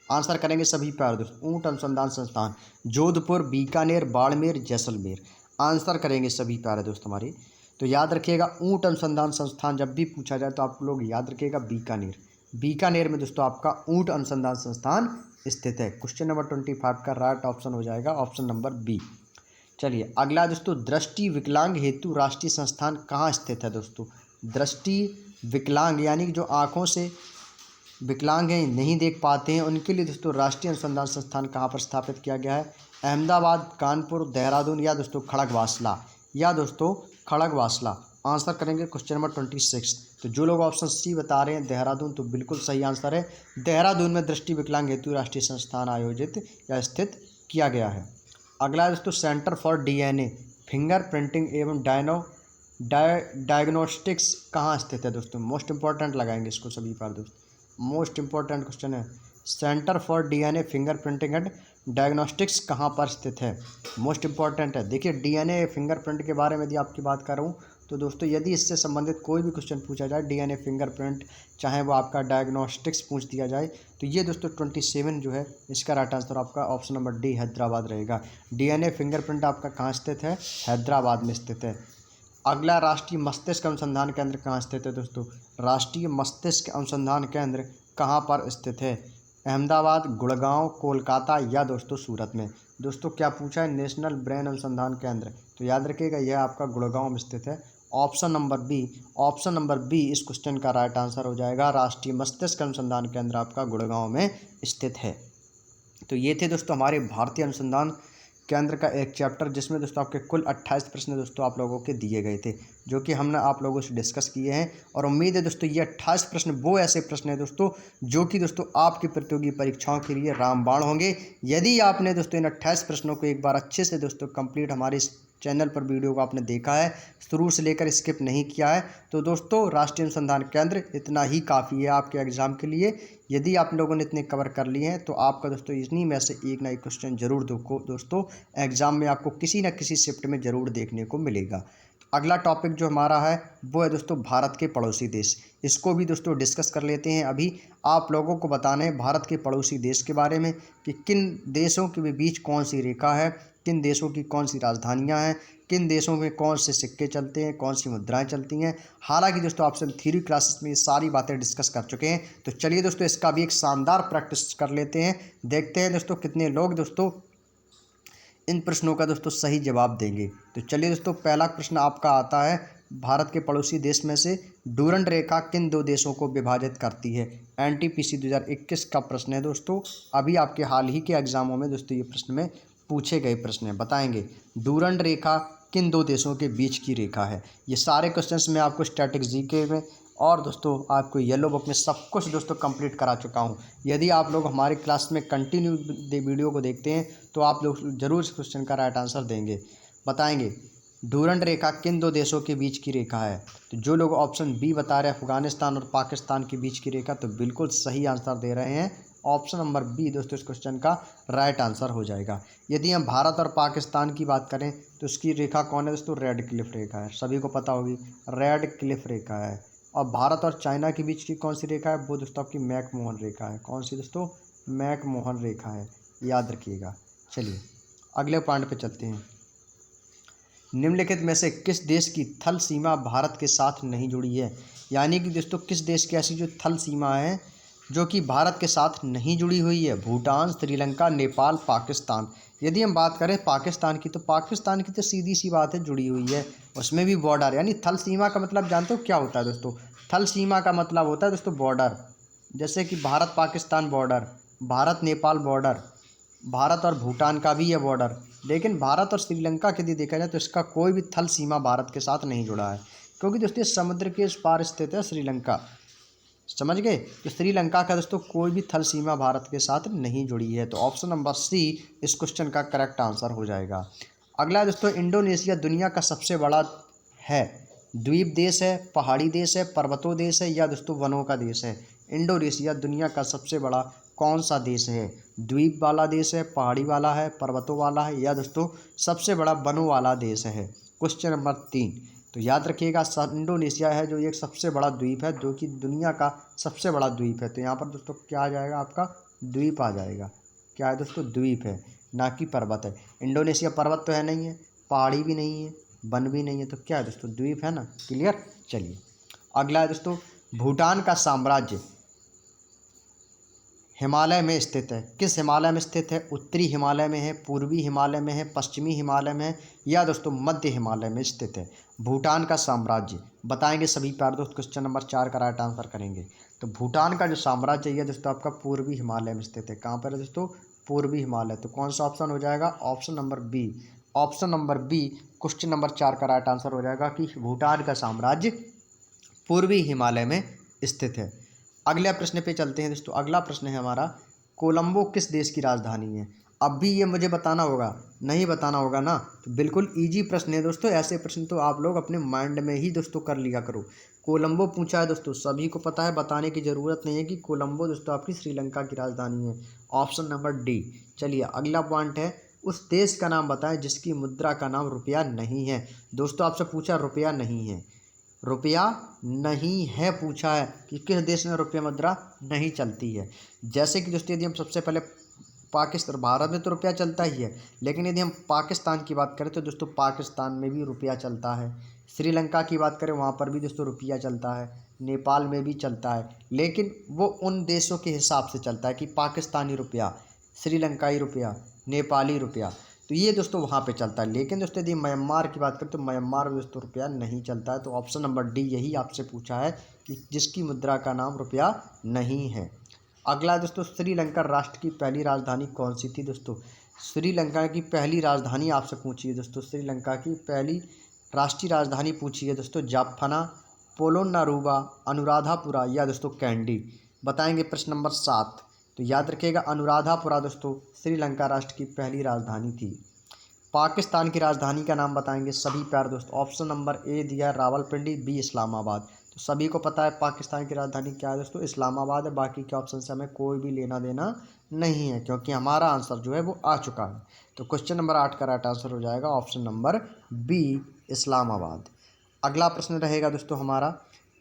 आंसर करेंगे सभी प्यारे दोस्त, ऊंट अनुसंधान संस्थान जोधपुर, बीकानेर, बाड़मेर, जैसलमेर। आंसर करेंगे सभी प्यारे दोस्त हमारे। तो याद रखिएगा, ऊंट अनुसंधान संस्थान जब भी पूछा जाए तो आप लोग याद रखिएगा बीकानेर। बीकानेर में दोस्तों आपका ऊंट अनुसंधान संस्थान स्थित है। क्वेश्चन नंबर 25 का राइट ऑप्शन हो जाएगा ऑप्शन नंबर बी। चलिए अगला दोस्तों, दृष्टि विकलांग हेतु राष्ट्रीय संस्थान कहाँ स्थित है दोस्तों? दृष्टि विकलांग यानी कि जो आँखों से विकलांग हैं, नहीं देख पाते हैं, उनके लिए दोस्तों राष्ट्रीय अनुसंधान संस्थान कहाँ पर स्थापित किया गया है? अहमदाबाद, कानपुर, देहरादून या दोस्तों खड़गवासला, या दोस्तों खड़गवासला। आंसर करेंगे क्वेश्चन नंबर 26। तो जो लोग ऑप्शन सी बता रहे हैं देहरादून, तो बिल्कुल सही आंसर है, देहरादून में दृष्टि विकलांग हेतु राष्ट्रीय संस्थान आयोजित या स्थित किया गया है। अगला दोस्तों, centre for DNA finger printing एवं डायग्नोस्टिक्स कहाँ स्थित है दोस्तों? मोस्ट इंपॉर्टेंट लगाएंगे इसको सभी पर दोस्त, मोस्ट इंपॉर्टेंट क्वेश्चन है। Centre for DNA finger printing and diagnostics कहाँ पर स्थित है? मोस्ट इंपॉर्टेंट है। देखिए डीएनए फिंगरप्रिंट के बारे में यदि आपकी बात करूँ तो दोस्तों यदि इससे संबंधित कोई भी क्वेश्चन पूछा जाए, डीएनए फिंगरप्रिंट, चाहे वो आपका डायग्नोस्टिक्स पूछ दिया जाए, तो ये दोस्तों 27 जो है इसका राइट आंसर आपका ऑप्शन नंबर डी हैदराबाद रहेगा। डीएनए फिंगरप्रिंट आपका कहाँ स्थित है? हैदराबाद में स्थित है। अगला, राष्ट्रीय मस्तिष्क अनुसंधान केंद्र कहाँ स्थित है दोस्तों? राष्ट्रीय मस्तिष्क अनुसंधान केंद्र कहाँ पर स्थित है? अहमदाबाद, गुड़गांव, कोलकाता या दोस्तों सूरत में। दोस्तों क्या पूछा है? नेशनल ब्रेन अनुसंधान केंद्र, तो याद रखिएगा यह आपका गुड़गांव में स्थित है। Option number B, option number B इस क्वेश्चन का राइट आंसर हो जाएगा, राष्ट्रीय मस्तिष्क अनुसंधान केंद्र आपका गुड़गांव में स्थित है। तो ये थे दोस्तों हमारे भारतीय अनुसंधान केंद्र का एक चैप्टर, जिसमें दोस्तों आपके कुल 28 प्रश्न दोस्तों आप लोगों के दिए गए थे, जो कि हमने आप लोगों से डिस्कस किए हैं। और उम्मीद है दोस्तों ये 28 प्रश्न वो ऐसे प्रश्न हैं दोस्तों जो कि दोस्तों आपकी प्रतियोगी परीक्षाओं के लिए रामबाण होंगे। यदि आपने दोस्तों इन 28 प्रश्नों को एक बार अच्छे से दोस्तों कंप्लीट हमारे इस चैनल पर वीडियो को आपने देखा है, शुरू से लेकर स्किप नहीं किया है, तो दोस्तों राष्ट्रीय अनुसंधान केंद्र इतना ही काफ़ी है आपके एग्ज़ाम के लिए। यदि आप लोगों ने इतने कवर कर लिए हैं तो आपका दोस्तों इन्हीं में से एक ना एक क्वेश्चन जरूर दोस्तों एग्ज़ाम में आपको किसी न किसी शिफ्ट में ज़रूर देखने को मिलेगा। अगला टॉपिक जो हमारा है वो है दोस्तों भारत के पड़ोसी देश, इसको भी दोस्तों डिस्कस कर लेते हैं। अभी आप लोगों को बताना है भारत के पड़ोसी देश के बारे में कि किन देशों के बीच कौन सी रेखा है, किन देशों की कौन सी राजधानियां हैं, किन देशों में कौन से सिक्के चलते हैं, कौन सी मुद्राएं चलती हैं। हालांकि दोस्तों आपसे थ्योरी क्लासेस में ये सारी बातें डिस्कस कर चुके हैं, तो चलिए दोस्तों इसका भी एक शानदार प्रैक्टिस कर लेते हैं। देखते हैं दोस्तों कितने लोग दोस्तों इन प्रश्नों का दोस्तों सही जवाब देंगे। तो चलिए दोस्तों पहला प्रश्न आपका आता है, भारत के पड़ोसी देश में से डूरंड रेखा किन दो देशों को विभाजित करती है? एनटीपीसी 2021 का प्रश्न है दोस्तों, अभी आपके हाल ही के एग्जामों में दोस्तों ये प्रश्न में पूछे गए प्रश्न हैं। बताएंगे डूरंड रेखा किन दो देशों के बीच की रेखा है? ये सारे क्वेश्चंस मैं आपको स्टैटिक जीके में और दोस्तों आपको येलो बुक में सब कुछ दोस्तों कंप्लीट करा चुका हूँ। यदि आप लोग हमारी क्लास में कंटिन्यू वीडियो को देखते हैं तो आप लोग जरूर इस क्वेश्चन का राइट आंसर देंगे। बताएंगे डूरंड रेखा किन दो देशों के बीच की रेखा है? तो जो लोग ऑप्शन बी बता रहे हैं अफगानिस्तान और पाकिस्तान के बीच की रेखा, तो बिल्कुल सही आंसर दे रहे हैं ऑप्शन नंबर बी दोस्तों इस क्वेश्चन का राइट आंसर हो जाएगा। यदि हम भारत और पाकिस्तान की बात करें तो उसकी रेखा कौन है दोस्तों, रेड क्लिफ रेखा है, सभी को पता होगी रेड क्लिफ रेखा है। और भारत और चाइना के बीच की कौन सी रेखा है, वो दोस्तों आपकी मैकमोहन रेखा है। कौन सी दोस्तों, मैकमोहन रेखा है, याद रखिएगा। चलिए अगले पॉइंट पे चलते हैं। निम्नलिखित में से किस देश की थल सीमा भारत के साथ नहीं जुड़ी है, यानी कि दोस्तों किस देश की ऐसी जो थल सीमा है जो कि भारत के साथ नहीं जुड़ी हुई है। भूटान, श्रीलंका, नेपाल, पाकिस्तान। यदि हम बात करें पाकिस्तान की तो पाकिस्तान की तो सीधी सी बात है जुड़ी हुई है, उसमें भी बॉर्डर, यानी थल सीमा का मतलब जानते हो क्या होता है दोस्तों, थल सीमा का मतलब होता है दोस्तों बॉर्डर। जैसे कि भारत पाकिस्तान बॉर्डर, भारत नेपाल बॉर्डर, भारत और भूटान का भी है बॉर्डर। लेकिन भारत और श्रीलंका के यदि देखा जाए तो इसका कोई भी थल सीमा भारत के साथ नहीं जुड़ा है, क्योंकि दोस्तों समुद्र के इस पार स्थित है श्रीलंका, समझ गए। तो श्रीलंका का दोस्तों कोई भी थल सीमा भारत के साथ नहीं जुड़ी है। तो ऑप्शन नंबर सी इस क्वेश्चन का करेक्ट आंसर हो जाएगा। अगला दोस्तों, इंडोनेशिया दुनिया का सबसे बड़ा है, द्वीप देश है, पहाड़ी देश है, पर्वतों देश है, या दोस्तों वनों का देश है। इंडोनेशिया दुनिया का सबसे बड़ा कौन सा देश है, द्वीप वाला देश है, पहाड़ी वाला है, पर्वतों वाला है, या दोस्तों सबसे बड़ा वनों वाला देश है। क्वेश्चन नंबर 3, तो याद रखिएगा इंडोनेशिया है जो एक सबसे बड़ा द्वीप है, जो कि दुनिया का सबसे बड़ा द्वीप है। तो यहाँ पर दोस्तों क्या आ जाएगा, आपका द्वीप आ जाएगा। क्या है दोस्तों, द्वीप है, ना कि पर्वत है। इंडोनेशिया पर्वत तो है नहीं है, पहाड़ी भी नहीं है, वन भी नहीं है, तो क्या है दोस्तों, द्वीप है ना। क्लियर। चलिए अगला है दोस्तों, भूटान का साम्राज्य हिमालय में स्थित है। किस हिमालय में स्थित है, उत्तरी हिमालय में है, पूर्वी हिमालय में है, पश्चिमी हिमालय में है, या दोस्तों मध्य हिमालय में स्थित है। भूटान का साम्राज्य बताएंगे सभी प्यारे दोस्त, क्वेश्चन नंबर 4 का राइट आंसर करेंगे। तो भूटान का जो साम्राज्य है दोस्तों आपका पूर्वी हिमालय में स्थित है। कहाँ पर है दोस्तों, पूर्वी हिमालय। तो कौन सा ऑप्शन हो जाएगा, option number B. Option number B question number 4 का राइट आंसर हो जाएगा कि भूटान का साम्राज्य पूर्वी हिमालय में स्थित है। अगले प्रश्न पे चलते हैं दोस्तों। अगला प्रश्न है हमारा, कोलंबो किस देश की राजधानी है। अब भी ये मुझे बताना होगा, नहीं बताना होगा ना, तो बिल्कुल इजी प्रश्न है दोस्तों। ऐसे प्रश्न तो आप लोग अपने माइंड में ही दोस्तों कर लिया करो। कोलंबो पूछा है दोस्तों, सभी को पता है, बताने की ज़रूरत नहीं है कि कोलंबो दोस्तों आपकी श्रीलंका की राजधानी है। Option number D. चलिए अगला पॉइंट है, उस देश का नाम बताएं जिसकी मुद्रा का नाम रुपया नहीं है। दोस्तों आपसे पूछा रुपया नहीं है, रुपया नहीं है पूछा है कि किस देश में रुपया मुद्रा नहीं चलती है। जैसे कि दोस्तों यदि हम सबसे पहले पाकिस्तान, भारत में तो रुपया चलता ही है, लेकिन यदि हम पाकिस्तान की बात करें तो दोस्तों पाकिस्तान में भी रुपया चलता है। श्रीलंका की बात करें वहाँ पर भी दोस्तों रुपया चलता है, नेपाल में भी चलता है, लेकिन वो उन देशों के हिसाब से चलता है कि पाकिस्तानी रुपया, श्रीलंकाई रुपया, नेपाली रुपया, तो ये दोस्तों वहाँ पे चलता है। लेकिन दोस्तों यदि म्यांमार की बात करें तो म्यांमार में दोस्तों रुपया नहीं चलता है। तो ऑप्शन नंबर डी यही आपसे पूछा है कि जिसकी मुद्रा का नाम रुपया नहीं है। अगला दोस्तों, श्रीलंका राष्ट्र की पहली राजधानी कौन सी थी दोस्तों। श्रीलंका की पहली राजधानी आपसे पूछी है दोस्तों, श्रीलंका की पहली राष्ट्रीय राजधानी पूछी है दोस्तों, जाफना, पोलोनारुवा, अनुराधापुरा, या दोस्तों कैंडी। बताएंगे प्रश्न नंबर 7। तो याद रखिएगा अनुराधापुरा दोस्तों श्रीलंका राष्ट्र की पहली राजधानी थी। पाकिस्तान की राजधानी का नाम बताएंगे सभी प्यारे दोस्त। ऑप्शन नंबर ए दिया है रावलपिंडी, बी इस्लामाबाद। तो सभी को पता है पाकिस्तान की राजधानी क्या है दोस्तों, इस्लामाबाद है। बाकी के ऑप्शन से हमें कोई भी लेना देना नहीं है, क्योंकि हमारा आंसर जो है वो आ चुका है। तो क्वेश्चन नंबर 8 का राइट आंसर हो जाएगा ऑप्शन नंबर बी इस्लामाबाद। अगला प्रश्न रहेगा दोस्तों हमारा,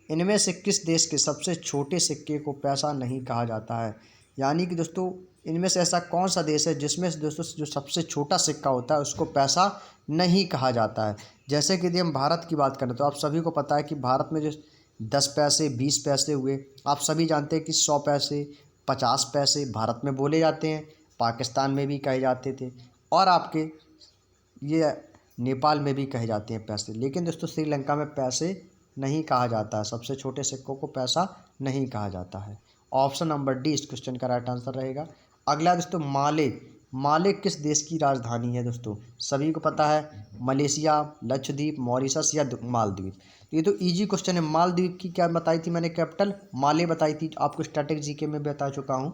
इनमें से किस देश के सबसे छोटे सिक्के को पैसा नहीं कहा जाता है। यानी कि दोस्तों इनमें से ऐसा कौन सा देश है जिसमें दोस्तों जो सबसे छोटा सिक्का होता है उसको पैसा नहीं कहा जाता है। जैसे कि यदि हम भारत की बात करें तो आप सभी को पता है कि भारत में जो 10 पैसे 20 पैसे हुए, आप सभी जानते हैं कि 100 पैसे 50 पैसे भारत में बोले जाते हैं, पाकिस्तान में भी कहे जाते थे, और आपके ये नेपाल में भी कहे जाते हैं पैसे। लेकिन दोस्तों श्रीलंका में पैसे नहीं कहा जाता है, सबसे छोटे सिक्कों को पैसा नहीं कहा जाता है। ऑप्शन नंबर डी इस क्वेश्चन का राइट आंसर रहेगा। अगला दोस्तों, माले, माले किस देश की राजधानी है दोस्तों। सभी को पता है मलेशिया, लक्षद्वीप, मॉरिशस, या मालदीव। ये तो इजी क्वेश्चन है। मालदीव की क्या बताई थी मैंने कैपिटल, माले बताई थी, आपको स्टैटिक जीके में बता चुका हूँ।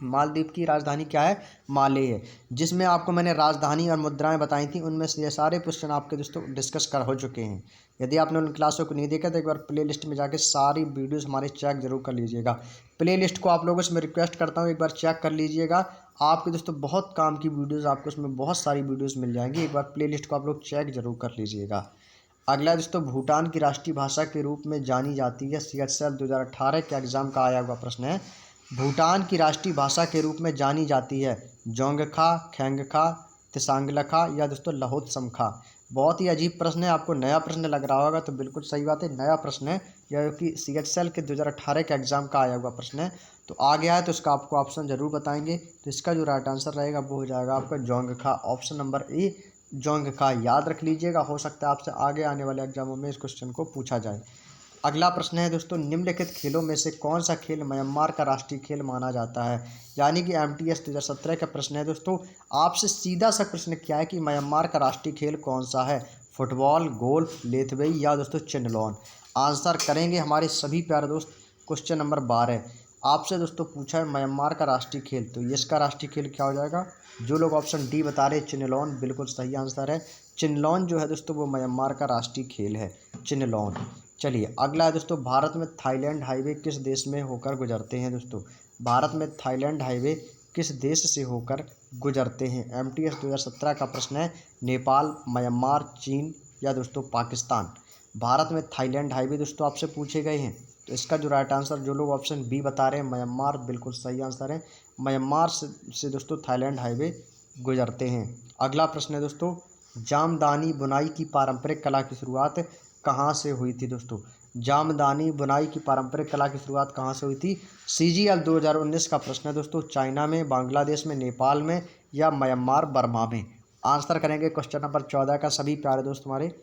मालदीव की राजधानी क्या है? माले है। जिसमें आपको मैंने राजधानी और मुद्राएं बताई थी, उनमें से ये सारे क्वेश्चन आपके दोस्तों डिस्कस कर हो चुके हैं। यदि आपने उन क्लासों को नहीं देखा तो एक बार प्ले लिस्ट में जाके सारी वीडियोस हमारे चेक जरूर कर लीजिएगा। प्ले लिस्ट को आप लोगों से मैं रिक्वेस्ट करता हूँ एक बार चेक कर लीजिएगा। आपके दोस्तों बहुत काम की वीडियोज़ आपको उसमें बहुत सारी वीडियोज़ मिल जाएंगी। एक बार प्ले लिस्ट को आप लोग चेक जरूर कर लीजिएगा। अगला दोस्तों, भूटान की राष्ट्रीय भाषा के रूप में जानी जाती है। CHL 2018 के एग्जाम का आया हुआ प्रश्न है। भूटान की राष्ट्रीय भाषा के रूप में जानी जाती है जोंगखा, खेंगखा, त्सांगलखा या दोस्तों लहोत्समखा। बहुत ही अजीब प्रश्न है, आपको नया प्रश्न लग रहा होगा तो बिल्कुल सही बात है, नया प्रश्न है यह कि CHL के 2018 के एग्जाम का आया हुआ प्रश्न है। तो आ गया है तो इसका आपको ऑप्शन जरूर बताएंगे। तो इसका जो राइट आंसर रहेगा वो हो जाएगा आपका जोंगखा, ऑप्शन नंबर ए जोंगखा। याद रख लीजिएगा, हो सकता है आपसे आगे आने वाले एग्जामों में इस क्वेश्चन को पूछा जाए। अगला प्रश्न है दोस्तों, निम्नलिखित खेलों में से कौन सा खेल म्यांमार का राष्ट्रीय खेल माना जाता है? यानी कि MTS 2017 का प्रश्न है दोस्तों। आपसे सीधा सा प्रश्न क्या है कि म्यांमार का राष्ट्रीय खेल कौन सा है? फुटबॉल, गोल्फ, लेथवेई या दोस्तों चेनलोन। आंसर करेंगे हमारे सभी प्यारे दोस्त। क्वेश्चन नंबर 12 आपसे दोस्तों पूछा है म्यांमार का राष्ट्रीय खेल, तो इसका राष्ट्रीय खेल क्या हो जाएगा? जो लोग ऑप्शन डी बता रहे चिनलोन, बिल्कुल सही आंसर है। चिनलोन जो है दोस्तों वो म्यांमार का राष्ट्रीय खेल है, चिनलोन। चलिए अगला है दोस्तों, भारत में थाईलैंड हाईवे किस देश में होकर गुजरते हैं? दोस्तों भारत में थाईलैंड हाईवे किस देश से होकर गुजरते हैं? MTS 2017 का प्रश्न है। नेपाल, म्यांमार, चीन या दोस्तों पाकिस्तान। भारत में थाईलैंड हाईवे दोस्तों आपसे पूछे गए हैं, तो इसका जो राइट आंसर जो लोग ऑप्शन बी बता रहे हैं म्यांमार, बिल्कुल सही आंसर है। म्यांमार से दोस्तों थाईलैंड हाईवे गुजरते हैं। अगला प्रश्न है दोस्तों, जामदानी बुनाई की पारंपरिक कला की शुरुआत कहाँ से हुई थी? दोस्तों जामदानी बुनाई की पारंपरिक कला की शुरुआत कहाँ से हुई थी? CGL 2019 का प्रश्न है दोस्तों। चाइना में, बांग्लादेश में, नेपाल में या म्यांमार बर्मा में। आंसर करेंगे क्वेश्चन नंबर 14 का सभी प्यारे दोस्त, हमारे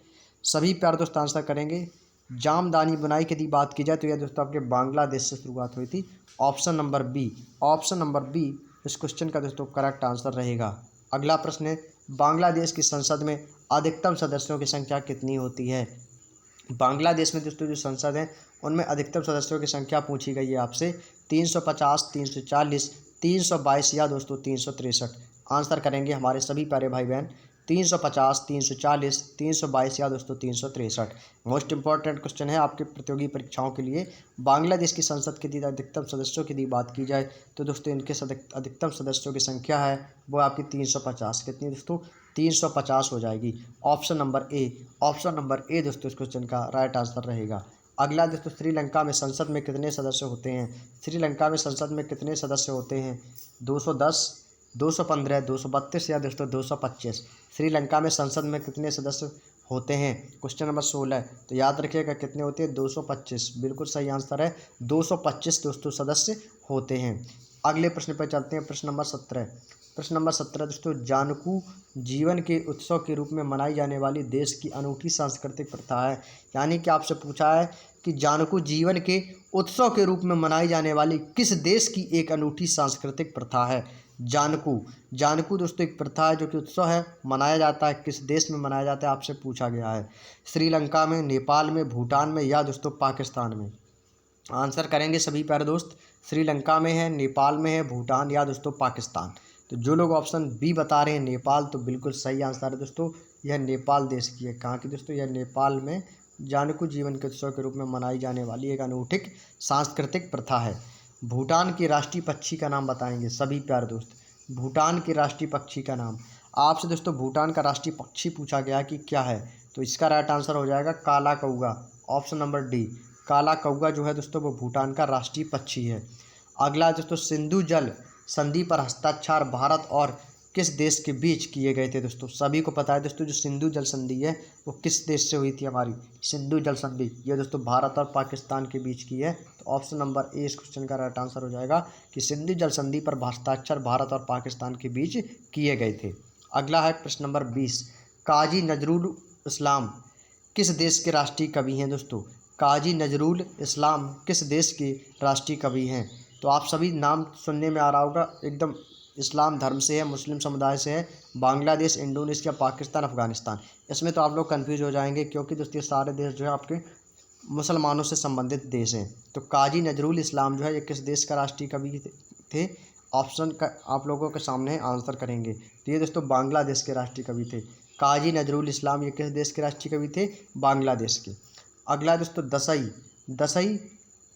सभी प्यारे दोस्त आंसर करेंगे। जामदानी बुनाई की यदि बात की जाए तो यह दोस्तों आपके बांग्लादेश से शुरुआत हुई थी। Option number B, option number B इस क्वेश्चन का दोस्तों करेक्ट आंसर रहेगा। अगला प्रश्न है, बांग्लादेश की संसद में अधिकतम सदस्यों की संख्या कितनी होती है? बांग्लादेश में दोस्तों जो संसद है उनमें अधिकतम सदस्यों की संख्या पूछी गई है आपसे। 350, 340, 322 या दोस्तों 363। आंसर करेंगे हमारे सभी प्यारे भाई बहन। 350, 340, 322 या दोस्तों 363। मोस्ट इंपॉर्टेंट क्वेश्चन है आपके प्रतियोगी परीक्षाओं के लिए। बांग्लादेश की संसद की अधिकतम सदस्यों की बात की जाए तो दोस्तों इनके अधिकतम सदस्यों की संख्या है वो आपकी 350। कितनी दोस्तों? 350 हो जाएगी। Option number A, option number ए दोस्तों इस क्वेश्चन का राइट आंसर रहेगा। अगला दोस्तों, श्रीलंका में संसद में कितने सदस्य होते हैं? श्रीलंका में संसद में कितने सदस्य होते हैं? 210, 215, 232 या दोस्तों 225। श्रीलंका में संसद में कितने सदस्य होते हैं? Question number 16। तो याद रखिएगा कितने होते हैं? 225, बिल्कुल सही आंसर है। 225 दोस्तों सदस्य होते हैं। अगले प्रश्न पर चलते हैं, प्रश्न नंबर 17। प्रश्न नंबर 17 दोस्तों, जानकू जीवन के उत्सव के रूप में मनाई जाने वाली देश की अनूठी सांस्कृतिक प्रथा है। यानी कि आपसे पूछा है कि जानकू जीवन के उत्सव के रूप में मनाई जाने वाली किस देश की एक अनूठी सांस्कृतिक प्रथा है? जानकू, जानकू दोस्तों एक प्रथा है जो कि उत्सव है, मनाया जाता है, किस देश में मनाया जाता है आपसे पूछा गया है। श्रीलंका में, नेपाल में, भूटान में या दोस्तों पाकिस्तान में। आंसर करेंगे सभी प्यारे दोस्त। श्रीलंका में है, नेपाल में है, भूटान या दोस्तों पाकिस्तान। तो जो लोग ऑप्शन बी बता रहे हैं नेपाल, तो बिल्कुल सही आंसर है दोस्तों, यह नेपाल देश की है। कहाँ की दोस्तों? यह नेपाल में जानकू जीवन के उत्सव के रूप में मनाई जाने वाली एक अनूठी सांस्कृतिक प्रथा है। भूटान की राष्ट्रीय पक्षी का नाम बताएंगे सभी प्यारे दोस्त। भूटान की राष्ट्रीय पक्षी का नाम आपसे दोस्तों, भूटान का राष्ट्रीय पक्षी पूछा गया कि क्या है, तो इसका राइट आंसर हो जाएगा काला कौआ, ऑप्शन नंबर डी। काला कौआ जो है दोस्तों वो भूटान का राष्ट्रीय पक्षी है। अगला दोस्तों, सिंधु जल संधि पर हस्ताक्षर भारत और किस देश के बीच किए गए थे? दोस्तों सभी को पता है दोस्तों, जो सिंधु जल संधि है वो किस देश से हुई थी? हमारी सिंधु जल संधि ये दोस्तों भारत और पाकिस्तान के बीच की है। तो ऑप्शन नंबर ए इस क्वेश्चन का राइट आंसर हो जाएगा कि सिंधु जल संधि पर हस्ताक्षर भारत और पाकिस्तान के बीच किए गए थे। अगला है प्रश्न नंबर 20। काजी नजरुल इस्लाम किस देश के राष्ट्रीय कवि हैं? दोस्तों काजी नजरुल इस्लाम किस देश के राष्ट्रीय कवि हैं? तो आप सभी नाम सुनने में आ रहा होगा, एकदम इस्लाम धर्म से है, मुस्लिम समुदाय से है। बांग्लादेश, इंडोनेशिया, पाकिस्तान, अफगानिस्तान। इसमें तो आप लोग कंफ्यूज हो जाएंगे क्योंकि दोस्तों ये सारे देश जो है आपके मुसलमानों से संबंधित देश हैं। तो काजी नजरुल इस्लाम जो है ये किस देश का राष्ट्रीय कवि थे? ऑप्शन का आप लोगों के सामने आंसर करेंगे। तो ये दोस्तों बांग्लादेश के राष्ट्रीय कवि थे काजी नजरुल इस्लाम। ये किस देश के राष्ट्रीय कवि थे? बांग्लादेश के। अगला दोस्तों दशई। दशई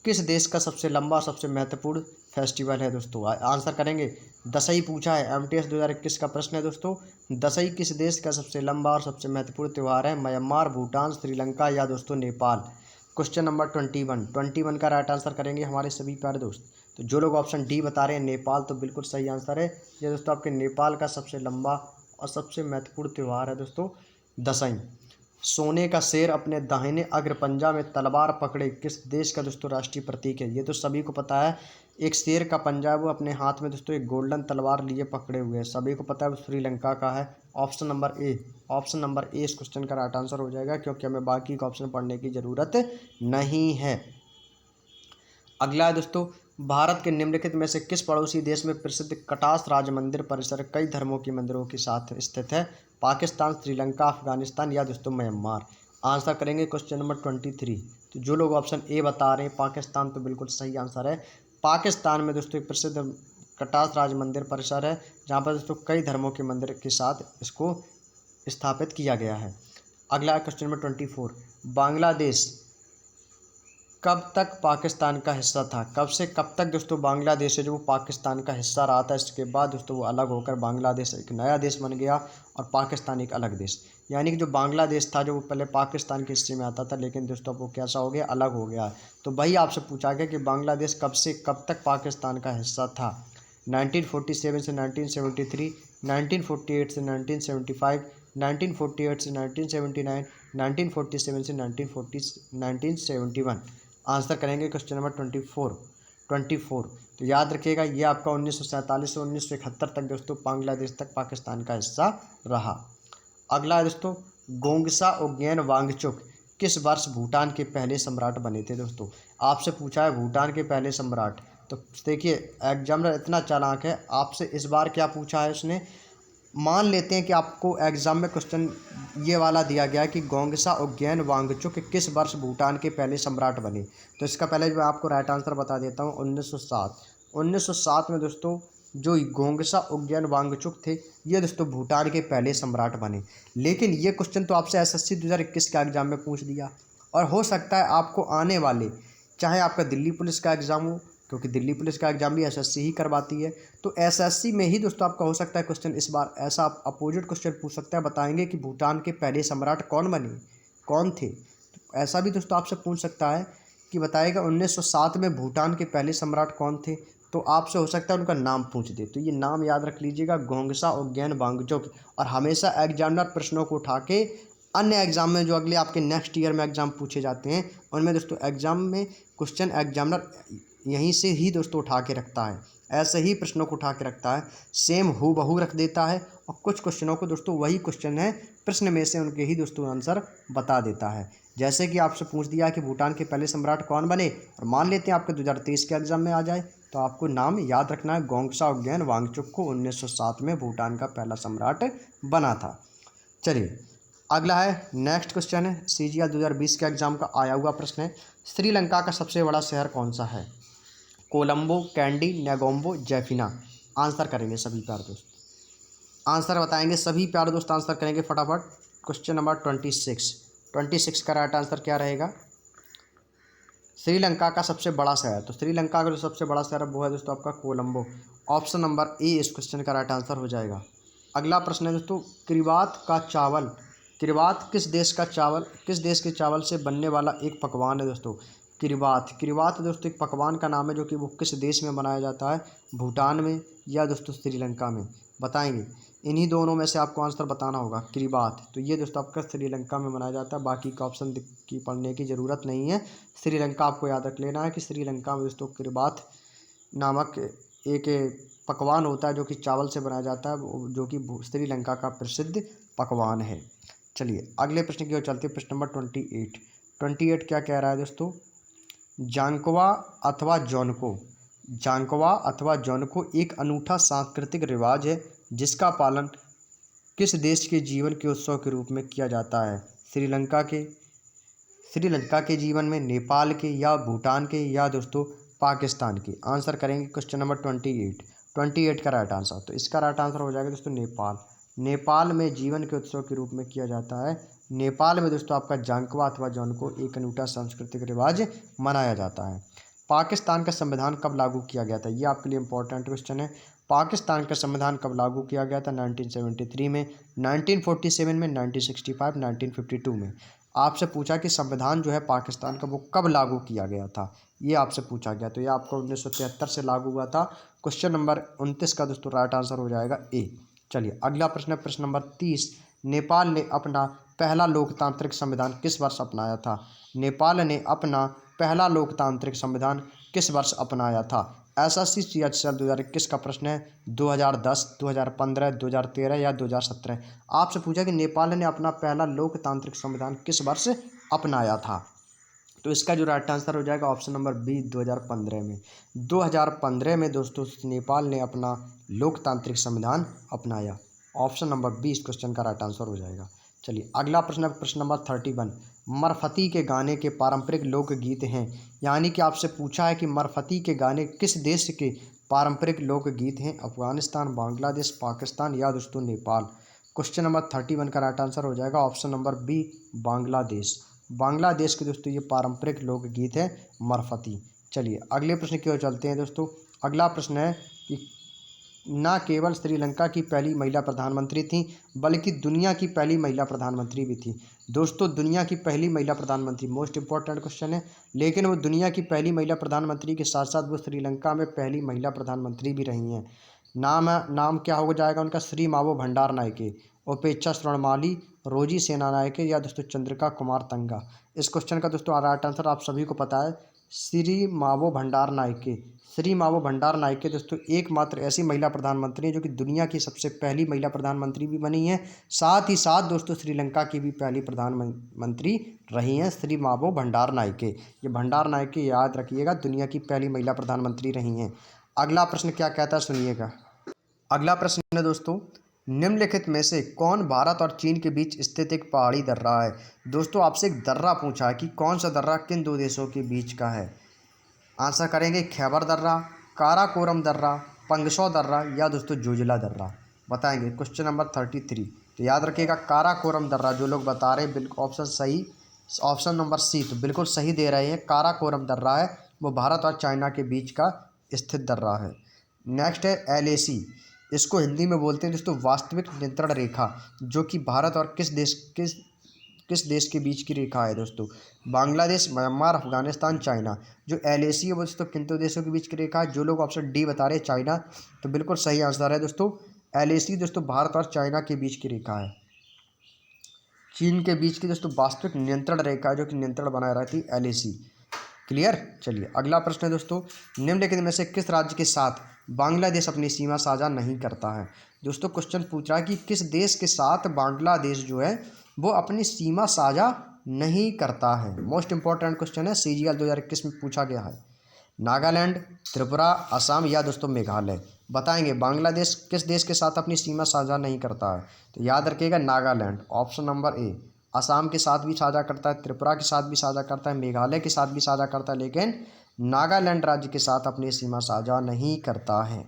किस देश का सबसे लंबा सबसे महत्वपूर्ण फेस्टिवल है दोस्तों? आंसर करेंगे। दशई पूछा है, MTS 2021 का प्रश्न है दोस्तों। दशई किस देश का सबसे लंबा और सबसे महत्वपूर्ण त्यौहार है? म्यांमार, भूटान, श्रीलंका या दोस्तों नेपाल। क्वेश्चन नंबर 21 का राइट आंसर करेंगे हमारे सभी प्यारे दोस्त। तो जो लोग ऑप्शन डी बता रहे हैं नेपाल, तो बिल्कुल सही आंसर है। ये दोस्तों आपके नेपाल का सबसे लंबा और सबसे महत्वपूर्ण त्यौहार है दोस्तों दशई। सोने का शेर अपने दाहिने अग्रपंजा में तलवार पकड़े किस देश का दोस्तों राष्ट्रीय प्रतीक है? ये तो सभी को पता है। एक शेर का पंजा है, वो अपने हाथ में दोस्तों एक गोल्डन तलवार लिए पकड़े हुए हैं, सभी को पता है, वो श्रीलंका का है। ऑप्शन नंबर ए इस क्वेश्चन का राइट आंसर हो जाएगा, क्योंकि हमें बाकी का ऑप्शन पढ़ने की ज़रूरत नहीं है। अगला है दोस्तों, भारत के निम्नलिखित में से किस पड़ोसी देश में प्रसिद्ध कटास राज मंदिर परिसर कई धर्मों के मंदिरों के साथ स्थित है? पाकिस्तान, श्रीलंका, अफगानिस्तान या दोस्तों म्यांमार। आंसर करेंगे क्वेश्चन नंबर 23। तो जो लोग ऑप्शन ए बता रहे हैं पाकिस्तान, तो बिल्कुल सही आंसर है। पाकिस्तान में दोस्तों एक प्रसिद्ध कटास राज मंदिर परिसर है, जहाँ पर दोस्तों कई धर्मों के मंदिर के साथ इसको स्थापित किया गया है। अगला क्वेश्चन नंबर 24, बांग्लादेश कब तक पाकिस्तान का हिस्सा था? कब से कब तक दोस्तों बांग्लादेश है जो वो पाकिस्तान का हिस्सा रहा था? इसके बाद दोस्तों वो अलग होकर बांग्लादेश एक नया देश बन गया और पाकिस्तान एक अलग देश। यानी कि जो बांग्लादेश था जो वो पहले पाकिस्तान के हिस्से में आता था, लेकिन दोस्तों अब वो कैसा हो गया? अलग हो गया। तो वही आपसे पूछा गया कि बांग्लादेश कब से कब तक पाकिस्तान का हिस्सा था? 1947 से 1973, 1948 से 1975, 1948 से 1979, 1947 से 1971। आंसर करेंगे क्वेश्चन नंबर 24। तो याद रखिएगा, ये आपका 1947 से 1971 तक दोस्तों बांग्लादेश तक पाकिस्तान का हिस्सा रहा। अगला है दोस्तों, गोंगसा उज्ञैन वांगचुक किस वर्ष भूटान के पहले सम्राट बने थे? दोस्तों आपसे पूछा है भूटान के पहले सम्राट। तो देखिए एग्जामिनर इतना चालाक है, आपसे इस बार क्या पूछा है उसने। मान लेते हैं कि आपको एग्ज़ाम में क्वेश्चन ये वाला दिया गया कि गोंगसा उज्ञैन वांगचुक किस वर्ष भूटान के पहले सम्राट बने। तो इसका पहले मैं आपको राइट आंसर बता देता हूँ, 1907। 1907 में दोस्तों जो गोंगसा उज्ञैन वांगचुक थे, ये दोस्तों भूटान के पहले सम्राट बने। लेकिन ये क्वेश्चन तो आपसे SSC 2021 का एग्ज़ाम में पूछ दिया, और हो सकता है आपको आने वाले, चाहे आपका दिल्ली पुलिस का एग्ज़ाम हो, क्योंकि दिल्ली पुलिस का एग्ज़ाम भी SSC ही करवाती है, तो SSC में ही दोस्तों आपका हो सकता है क्वेश्चन इस बार ऐसा अपोजिट क्वेश्चन पूछ सकता है, बताएंगे कि भूटान के पहले सम्राट कौन बने, कौन थे। तो ऐसा भी दोस्तों आपसे पूछ सकता है कि बताएगा 1907 में भूटान के पहले सम्राट कौन थे, तो आपसे हो सकता है उनका नाम पूछ दे। तो ये नाम याद रख लीजिएगा, गोंगसा उज्ञैन वांगचुक। और हमेशा एग्जामिनर प्रश्नों को उठा के अन्य एग्जाम में जो अगले आपके नेक्स्ट ईयर में एग्ज़ाम पूछे जाते हैं, उनमें दोस्तों एग्ज़ाम में क्वेश्चन एग्जामिनर यहीं से ही दोस्तों उठा के रखता है, ऐसे ही प्रश्नों को उठा के रखता है, सेम हूबहू रख देता है। और कुछ क्वेश्चनों को दोस्तों वही क्वेश्चन है, प्रश्न में से उनके ही दोस्तों आंसर बता देता है। जैसे कि आपसे पूछ दिया कि भूटान के पहले सम्राट कौन बने, और मान लेते हैं आपके 2023 के एग्जाम में आ जाए, तो आपको नाम याद रखना है, गोंगसा उज्ञैन वांगचुक को 1907 में भूटान का पहला सम्राट बना था। चलिए अगला है, नेक्स्ट क्वेश्चन है CGL 2020 के एग्जाम का आया हुआ प्रश्न है, श्रीलंका का सबसे बड़ा शहर कौन सा है? कोलंबो, कैंडी, नेगोम्बो, जैफिना। आंसर करेंगे सभी प्यारे दोस्त, आंसर बताएंगे सभी प्यारे दोस्त, आंसर करेंगे फटाफट। क्वेश्चन नंबर 26 का राइट आंसर क्या रहेगा? श्रीलंका का सबसे बड़ा शहर। तो श्रीलंका का जो सबसे बड़ा शहर है वो है दोस्तों आपका कोलंबो। ऑप्शन नंबर ए इस क्वेश्चन का राइट आंसर हो जाएगा। अगला प्रश्न है दोस्तों, किरिबात का चावल, किरिबात किस देश के चावल से बनने वाला एक पकवान है दोस्तों? किरिबात दोस्तों एक पकवान का नाम है, जो कि वो किस देश में बनाया जाता है? भूटान में या दोस्तों श्रीलंका में? बताएंगे, इन्हीं दोनों में से आपको आंसर बताना होगा। किरिबात, तो ये दोस्तों आपका श्रीलंका में बनाया जाता है, बाकी का ऑप्शन की पढ़ने की ज़रूरत नहीं है। श्रीलंका आपको याद रख लेना है कि श्रीलंका में दोस्तों किरिबात नामक एक पकवान होता है, जो कि चावल से बनाया जाता है, जो कि श्रीलंका का प्रसिद्ध पकवान है। चलिए अगले प्रश्न की ओर चलते हैं, प्रश्न नंबर 28 क्या कह रहा है दोस्तों? जांकवा अथवा जौनको एक अनूठा सांस्कृतिक रिवाज है, जिसका पालन किस देश के जीवन के उत्सव के रूप में किया जाता है? श्रीलंका के जीवन में, नेपाल के, या भूटान के, या दोस्तों पाकिस्तान के? आंसर करेंगे क्वेश्चन नंबर 28। 28 का राइट आंसर। तो इसका राइट आंसर हो जाएगा दोस्तों नेपाल। नेपाल में जीवन के उत्सव के रूप में किया जाता है। नेपाल में दोस्तों आपका जांकवा अथवा जौनको एक अनूठा सांस्कृतिक रिवाज मनाया जाता है। पाकिस्तान का संविधान कब लागू किया गया था, ये आपके लिए इंपॉर्टेंट क्वेश्चन है। पाकिस्तान का संविधान कब लागू किया गया था? 1973 में, 1947 में, 1965, 1952 में। आपसे पूछा कि संविधान जो है पाकिस्तान का वो कब लागू किया गया था, ये आपसे पूछा गया। तो ये आपको 1973 से लागू हुआ था। क्वेश्चन नंबर 29 का दोस्तों राइट आंसर हो जाएगा ए। चलिए अगला प्रश्न है प्रश्न नंबर 30। नेपाल ने अपना पहला लोकतांत्रिक संविधान किस वर्ष अपनाया था? नेपाल ने अपना पहला लोकतांत्रिक संविधान किस वर्ष अपनाया था? एसएससी CHL 2021 का प्रश्न है। 2010, 2015, 2013 या 2017। आपसे पूछा कि नेपाल ने अपना पहला लोकतांत्रिक संविधान किस वर्ष अपनाया था? तो इसका जो राइट आंसर हो जाएगा ऑप्शन नंबर बी, 2015 में। 2015 में दोस्तों नेपाल ने अपना लोकतांत्रिक संविधान अपनाया। ऑप्शन नंबर बी इस क्वेश्चन का राइट आंसर हो जाएगा। चलिए अगला प्रश्न है प्रश्न नंबर 31। मरफती के गाने के पारंपरिक लोकगीत हैं, यानी कि आपसे पूछा है कि मरफती के गाने किस देश के पारंपरिक लोकगीत हैं? अफगानिस्तान, बांग्लादेश, पाकिस्तान या दोस्तों नेपाल। क्वेश्चन नंबर 31 का राइट आंसर हो जाएगा option number B, Bangladesh. Bangladesh के दोस्तों ये पारंपरिक लोकगीत है मरफती। चलिए अगले प्रश्न की ओर चलते हैं दोस्तों। अगला प्रश्न है कि न केवल श्रीलंका की पहली महिला प्रधानमंत्री थी बल्कि दुनिया की पहली महिला प्रधानमंत्री भी थी। दोस्तों दुनिया की पहली महिला प्रधानमंत्री मोस्ट इंपॉर्टेंट क्वेश्चन है, लेकिन वो दुनिया की पहली महिला प्रधानमंत्री के साथ साथ वो श्रीलंका में पहली महिला प्रधानमंत्री भी रही हैं। नाम क्या हो जाएगा उनका? श्री मावो भंडार नायके, उपेक्षा स्वर्णमाली, रोजी सेना नायके या दोस्तों चंद्रिका कुमार तंगा। इस क्वेश्चन का दोस्तों राइट आंसर आप सभी को पता है, श्री मावो भंडार नायके। श्री मावो भंडार नायके दोस्तों एकमात्र ऐसी महिला प्रधानमंत्री हैं जो कि दुनिया की सबसे पहली महिला प्रधानमंत्री भी बनी हैं, साथ ही साथ दोस्तों श्रीलंका की भी पहली प्रधानमंत्री रही हैं श्री मावो भंडार नायके। ये भंडार नायके याद रखिएगा, दुनिया की पहली महिला प्रधानमंत्री रही हैं। अगला प्रश्न क्या कहता है सुनिएगा। अगला प्रश्न है दोस्तों, निम्नलिखित में से कौन भारत और चीन के बीच स्थित एक पहाड़ी दर्रा है? दोस्तों आपसे एक दर्रा पूछा है कि कौन सा दर्रा किन दो देशों के बीच का है। आंसर करेंगे खैबर दर्रा, काराकोरम दर्रा, पंगशौ दर्रा या दोस्तों जोजिला दर्रा। बताएंगे क्वेश्चन नंबर 33। तो याद रखिएगा काराकोरम दर्रा, जो लोग बता रहे हैं बिल्कुल ऑप्शन सही, ऑप्शन नंबर सी तो बिल्कुल सही दे रहे हैं। काराकोरम दर्रा है वो भारत और चाइना के बीच का स्थित दर्रा है। नेक्स्ट है LAC, इसको हिंदी में बोलते हैं दोस्तों वास्तविक नियंत्रण रेखा, जो कि भारत और किस देश के बीच की रेखा है दोस्तों? Bangladesh, Myanmar, Afghanistan, China. जो LAC है वो दोस्तों किन दो देशों के बीच की रेखा है? जो लोग ऑप्शन डी बता रहे हैं चाइना, तो बिल्कुल सही आंसर है दोस्तों। LAC दोस्तों भारत और चाइना के बीच की रेखा है, चीन के बीच की दोस्तों वास्तविक नियंत्रण रेखा है जो कि नियंत्रण बनाए रहती है LAC। क्लियर। चलिए अगला प्रश्न है दोस्तों, निम्नलिखित में से किस राज्य के साथ बांग्लादेश अपनी सीमा साझा नहीं करता है? दोस्तों क्वेश्चन पूछ रहा है कि किस देश के साथ बांग्लादेश जो है वो अपनी सीमा साझा नहीं करता है। मोस्ट इंपॉर्टेंट क्वेश्चन है, CGL 2021 में पूछा गया है। नागालैंड, त्रिपुरा, असम या दोस्तों मेघालय। बताएंगे बांग्लादेश किस देश के साथ अपनी सीमा साझा नहीं करता है? तो याद रखिएगा नागालैंड, ऑप्शन नंबर ए। असम के साथ भी साझा करता है, त्रिपुरा के साथ भी साझा करता है, मेघालय के साथ भी साझा करता है, लेकिन नागालैंड राज्य के साथ अपनी सीमा साझा नहीं करता है।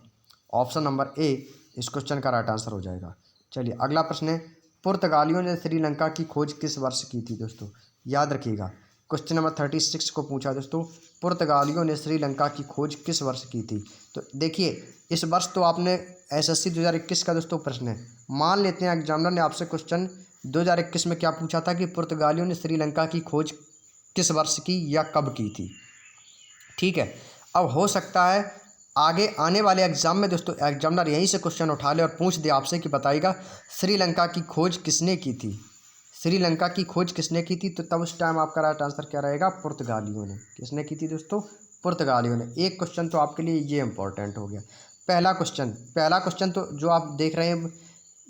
ऑप्शन नंबर ए इस क्वेश्चन का राइट आंसर हो जाएगा। चलिए अगला प्रश्न है, पुर्तगालियों ने श्रीलंका की खोज किस वर्ष की थी? दोस्तों याद रखिएगा क्वेश्चन नंबर 36 को पूछा दोस्तों, पुर्तगालियों ने श्रीलंका की खोज किस वर्ष की थी? तो देखिए इस वर्ष तो आपने SSC 2021 का दोस्तों प्रश्न है, मान लेते हैं एग्जामिनर ने आपसे क्वेश्चन 2021 में क्या पूछा था कि पुर्तगालियों ने श्रीलंका की खोज किस वर्ष की या कब की थी। ठीक है, अब हो सकता है आगे आने वाले एग्जाम में दोस्तों एग्जामिनर यहीं से क्वेश्चन उठा ले और पूछ दे आपसे कि बताइएगा श्रीलंका की खोज किसने की थी, श्रीलंका की खोज किसने की थी। तो तब उस टाइम आपका राइट आंसर क्या रहेगा? पुर्तगालियों ने। किसने की थी दोस्तों? पुर्तगालियों ने। एक क्वेश्चन तो आपके लिए ये इंपॉर्टेंट हो गया। पहला क्वेश्चन तो जो आप देख रहे हैं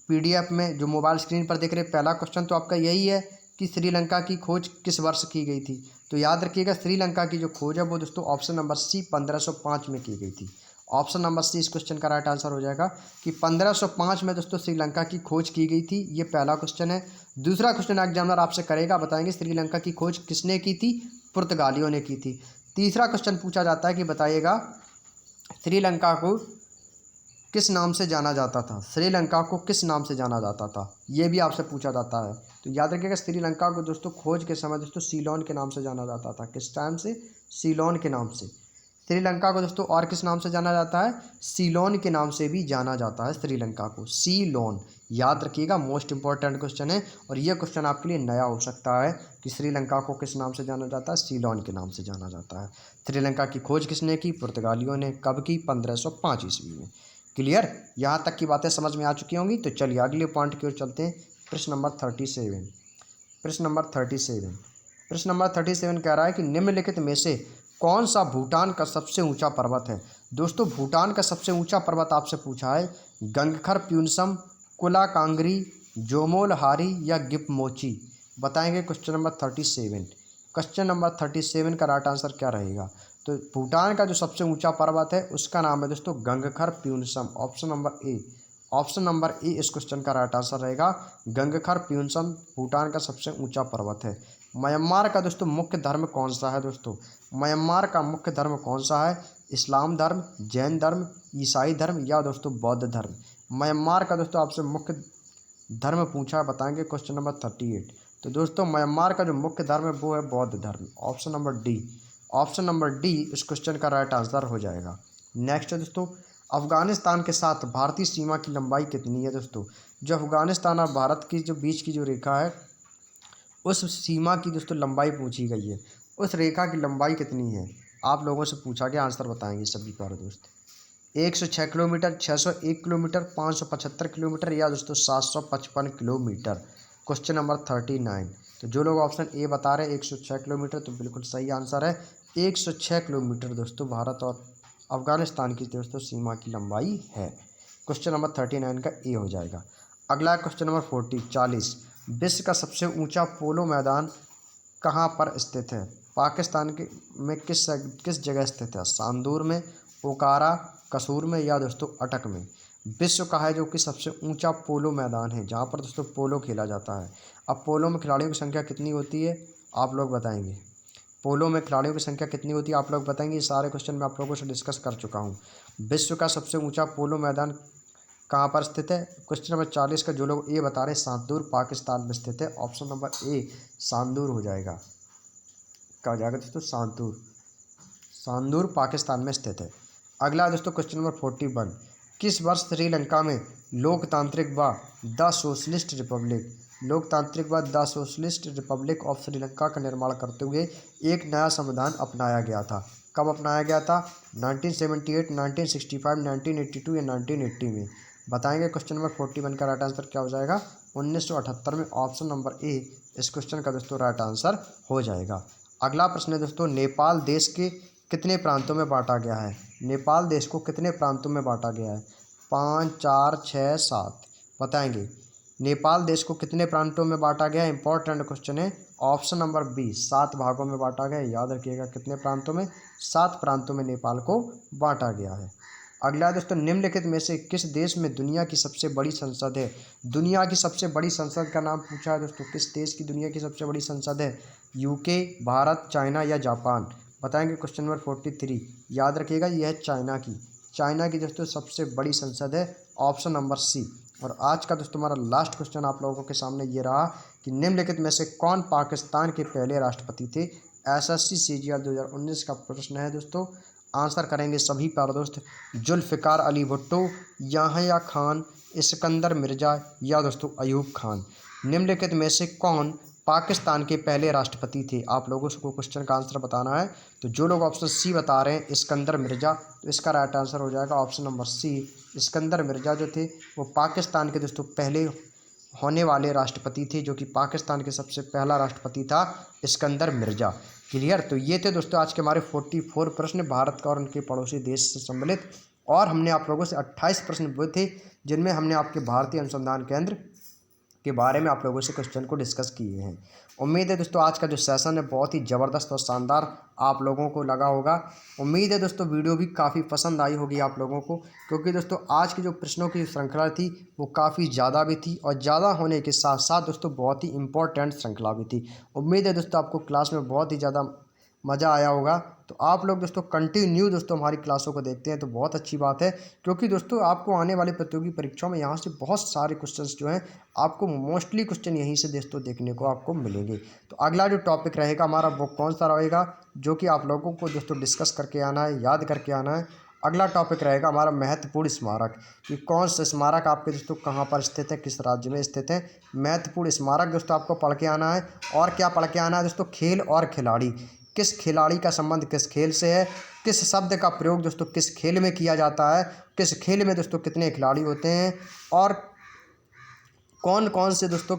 PDF में, जो मोबाइल स्क्रीन पर देख रहे हैं, पहला क्वेश्चन तो आपका यही है कि श्रीलंका की खोज किस वर्ष की गई थी। तो याद रखिएगा श्रीलंका की जो खोज है वो दोस्तों ऑप्शन नंबर सी 1505 में की गई थी। ऑप्शन नंबर सी इस क्वेश्चन का राइट आंसर हो जाएगा कि 1505 में दोस्तों श्रीलंका की खोज की गई थी। ये पहला क्वेश्चन है। दूसरा क्वेश्चन एग्जामिनर आपसे करेगा, बताएंगे श्रीलंका की खोज किसने की थी? पुर्तगालियों ने की थी। तीसरा क्वेश्चन पूछा जाता है कि बताइएगा श्रीलंका को किस नाम से जाना जाता था? श्रीलंका को किस नाम से जाना जाता था? ये भी आपसे पूछा जाता है। तो याद रखिएगा, श्रीलंका को दोस्तों खोज के समय दोस्तों सीलोन के नाम से जाना जाता था। किस टाइम से? सीलोन के नाम से। श्रीलंका को दोस्तों और किस नाम से जाना जाता है? सीलोन के नाम से भी जाना जाता है श्रीलंका को, सीलोन। याद रखिएगा, मोस्ट इंपॉर्टेंट क्वेश्चन है और ये क्वेश्चन आपके लिए नया हो सकता है कि श्रीलंका को किस नाम से जाना जाता है? सीलोन के नाम से जाना जाता है। श्रीलंका की खोज किसने की? पुर्तगालियों ने। कब की? 1505 ईस्वी में। क्लियर? यहाँ तक की बातें समझ में आ चुकी होंगी। तो चलिए अगले पॉइंट की ओर चलते हैं। प्रश्न नंबर 37। प्रश्न नंबर 37। प्रश्न नंबर 37 कह रहा है कि निम्नलिखित में से कौन सा भूटान का सबसे ऊंचा पर्वत है? दोस्तों भूटान का सबसे ऊंचा पर्वत आपसे पूछा है गंगखर प्यूनसम, कुला कांगरी, जोमोलहारी या गिपमोची। बताएंगे क्वेश्चन नंबर 37। क्वेश्चन नंबर 37 का राइट आंसर क्या रहेगा? तो भूटान का जो सबसे ऊंचा पर्वत है उसका नाम है दोस्तों Gangkhar Puensum. Option number A. Option number A इस क्वेश्चन का राइट आंसर रहेगा। गंगखर प्यूनसम भूटान का सबसे ऊंचा पर्वत है। म्यांमार का दोस्तों मुख्य धर्म कौन सा है? दोस्तों म्यांमार का मुख्य धर्म कौन सा है? इस्लाम धर्म, जैन धर्म, ईसाई धर्म या दोस्तों बौद्ध धर्म। म्यांमार का दोस्तों आपसे मुख्य धर्म पूछा है, बताएंगे क्वेश्चन नंबर 38। तो दोस्तों म्यांमार का जो मुख्य धर्म है वो है बौद्ध धर्म। Option number D. Option number D इस क्वेश्चन का राइट आंसर हो जाएगा। नेक्स्ट है दोस्तों, अफगानिस्तान के साथ भारतीय सीमा की लंबाई कितनी है? दोस्तों जो अफगानिस्तान और भारत की जो बीच की जो रेखा है उस सीमा की दोस्तों लंबाई पूछी गई है। उस रेखा की लंबाई कितनी है आप लोगों से पूछा गया, आंसर बताएंगे सभी प्यारे दोस्त। 106 किलोमीटर, 601 किलोमीटर, 575 किलोमीटर या दोस्तों 755 किलोमीटर। Question number 39। तो जो लोग ऑप्शन ए बता रहे हैं 106 किलोमीटर तो बिल्कुल सही आंसर है। 106 किलोमीटर दोस्तों भारत और अफगानिस्तान की दोस्तों सीमा की लंबाई है। क्वेश्चन नंबर 39 का ए हो जाएगा। अगला क्वेश्चन नंबर 40। विश्व का सबसे ऊंचा पोलो मैदान कहाँ पर स्थित है? पाकिस्तान के में किस जगह स्थित है? सांदूर में, ओकारा, कसूर में या दोस्तों अटक में। विश्व का है जो कि सबसे ऊंचा पोलो मैदान है जहाँ पर दोस्तों पोलो खेला जाता है। अब पोलो में खिलाड़ियों की संख्या कितनी होती है आप लोग बताएंगे? पोलो में खिलाड़ियों की संख्या कितनी होती है आप लोग बताएंगे? ये सारे क्वेश्चन मैं आप लोगों से डिस्कस कर चुका हूँ। विश्व का सबसे ऊंचा पोलो मैदान कहाँ पर स्थित है? क्वेश्चन नंबर 40 का जो लोग ए बता रहे हैं सांदूर पाकिस्तान में स्थित है। ऑप्शन नंबर ए सांदूर हो जाएगा। क्या हो जाएगा दोस्तों? सांदूर। सांदूर पाकिस्तान में स्थित है। अगला दोस्तों क्वेश्चन नंबर 41। किस वर्ष श्रीलंका में लोकतांत्रिक व the socialist Republic of Sri Lanka का निर्माण करते हुए एक नया संविधान अपनाया गया था? कब अपनाया गया था? 1978, 1965, 1982 या 1980 में। बताएंगे क्वेश्चन नंबर 41 का राइट आंसर क्या हो जाएगा? 1978 में। ऑप्शन नंबर ए इस क्वेश्चन का दोस्तों राइट आंसर हो जाएगा। अगला प्रश्न है दोस्तों, नेपाल देश के कितने प्रांतों में बांटा गया है? नेपाल देश को कितने प्रांतों में बांटा गया है? 5, 4, 6, 7। बताएंगे नेपाल देश को कितने प्रांतों में बांटा गया है? इंपॉर्टेंट क्वेश्चन है। ऑप्शन नंबर बी 7 भागों में बांटा गया है। याद रखिएगा कितने प्रांतों में? 7 प्रांतों में नेपाल को बांटा गया है। अगला दोस्तों, निम्नलिखित में से किस देश में दुनिया की सबसे बड़ी संसद है? दुनिया की सबसे बड़ी संसद का नाम पूछा है दोस्तों। किस देश की दुनिया की सबसे बड़ी संसद है? यूके, भारत, चाइना या जापान। बताएंगे क्वेश्चन नंबर 43। याद रखिएगा यह है चाइना की। चाइना की दोस्तों सबसे बड़ी संसद है। Option number C. और आज का दोस्तों हमारा लास्ट क्वेश्चन आप लोगों के सामने ये रहा कि निम्नलिखित में से कौन पाकिस्तान के पहले राष्ट्रपति थे? एसएससी सीजीएल 2019 का प्रश्न है दोस्तों। आंसर करेंगे सभी प्यारे दोस्त। जुल्फ़िकार अली भुट्टो, याह्या खान, इस्कंदर मिर्ज़ा या दोस्तों अयूब खान। निम्नलिखित में से कौन पाकिस्तान के पहले राष्ट्रपति थे? आप लोगों को क्वेश्चन का आंसर बताना है। तो जो लोग ऑप्शन सी बता रहे हैं इस्कंदर मिर्ज़ा, तो इसका राइट आंसर हो जाएगा ऑप्शन नंबर सी। इस्कंदर मिर्ज़ा जो थे वो पाकिस्तान के दोस्तों पहले होने वाले राष्ट्रपति थे, जो कि पाकिस्तान के सबसे पहला राष्ट्रपति था इस्कंदर मिर्ज़ा। क्लियर? तो ये थे दोस्तों आज के हमारे 44 प्रश्न भारत का और उनके पड़ोसी देश से सम्मिलित। और हमने आप लोगों से 28 प्रश्न पूछे थे जिनमें हमने आपके भारतीय अनुसंधान केंद्र के बारे में आप लोगों से क्वेश्चन को डिस्कस किए हैं। उम्मीद है दोस्तों आज का जो सेशन है बहुत ही ज़बरदस्त और शानदार आप लोगों को लगा होगा। उम्मीद है दोस्तों वीडियो भी काफ़ी पसंद आई होगी आप लोगों को, क्योंकि दोस्तों आज की जो प्रश्नों की श्रृंखला थी वो काफ़ी ज़्यादा भी थी और ज़्यादा होने के साथ साथ दोस्तों बहुत ही इंपॉर्टेंट श्रृंखला भी थी। उम्मीद है दोस्तों आपको क्लास में बहुत ही ज़्यादा मज़ा आया होगा। तो आप लोग दोस्तों कंटिन्यू दोस्तों हमारी क्लासों को देखते हैं तो बहुत अच्छी बात है, क्योंकि दोस्तों आपको आने वाली प्रतियोगी परीक्षाओं में यहाँ से बहुत सारे क्वेश्चंस जो हैं आपको मोस्टली क्वेश्चन यहीं से दोस्तों देखने को आपको मिलेंगे। तो अगला जो टॉपिक रहेगा हमारा वो कौन सा रहेगा, जो कि आप लोगों को दोस्तों डिस्कस करके आना है, याद करके आना है। अगला टॉपिक रहेगा हमारा महत्वपूर्ण स्मारक, कि कौन सा स्मारक आपके दोस्तों कहाँ पर स्थित है, किस राज्य में स्थित है। महत्वपूर्ण स्मारक दोस्तों आपको पढ़ के आना है। और क्या पढ़ के आना है दोस्तों, खेल और खिलाड़ी, किस खिलाड़ी का संबंध किस खेल से है, किस शब्द का प्रयोग दोस्तों किस खेल में किया जाता है, किस खेल में दोस्तों कितने खिलाड़ी होते हैं, और कौन कौन से दोस्तों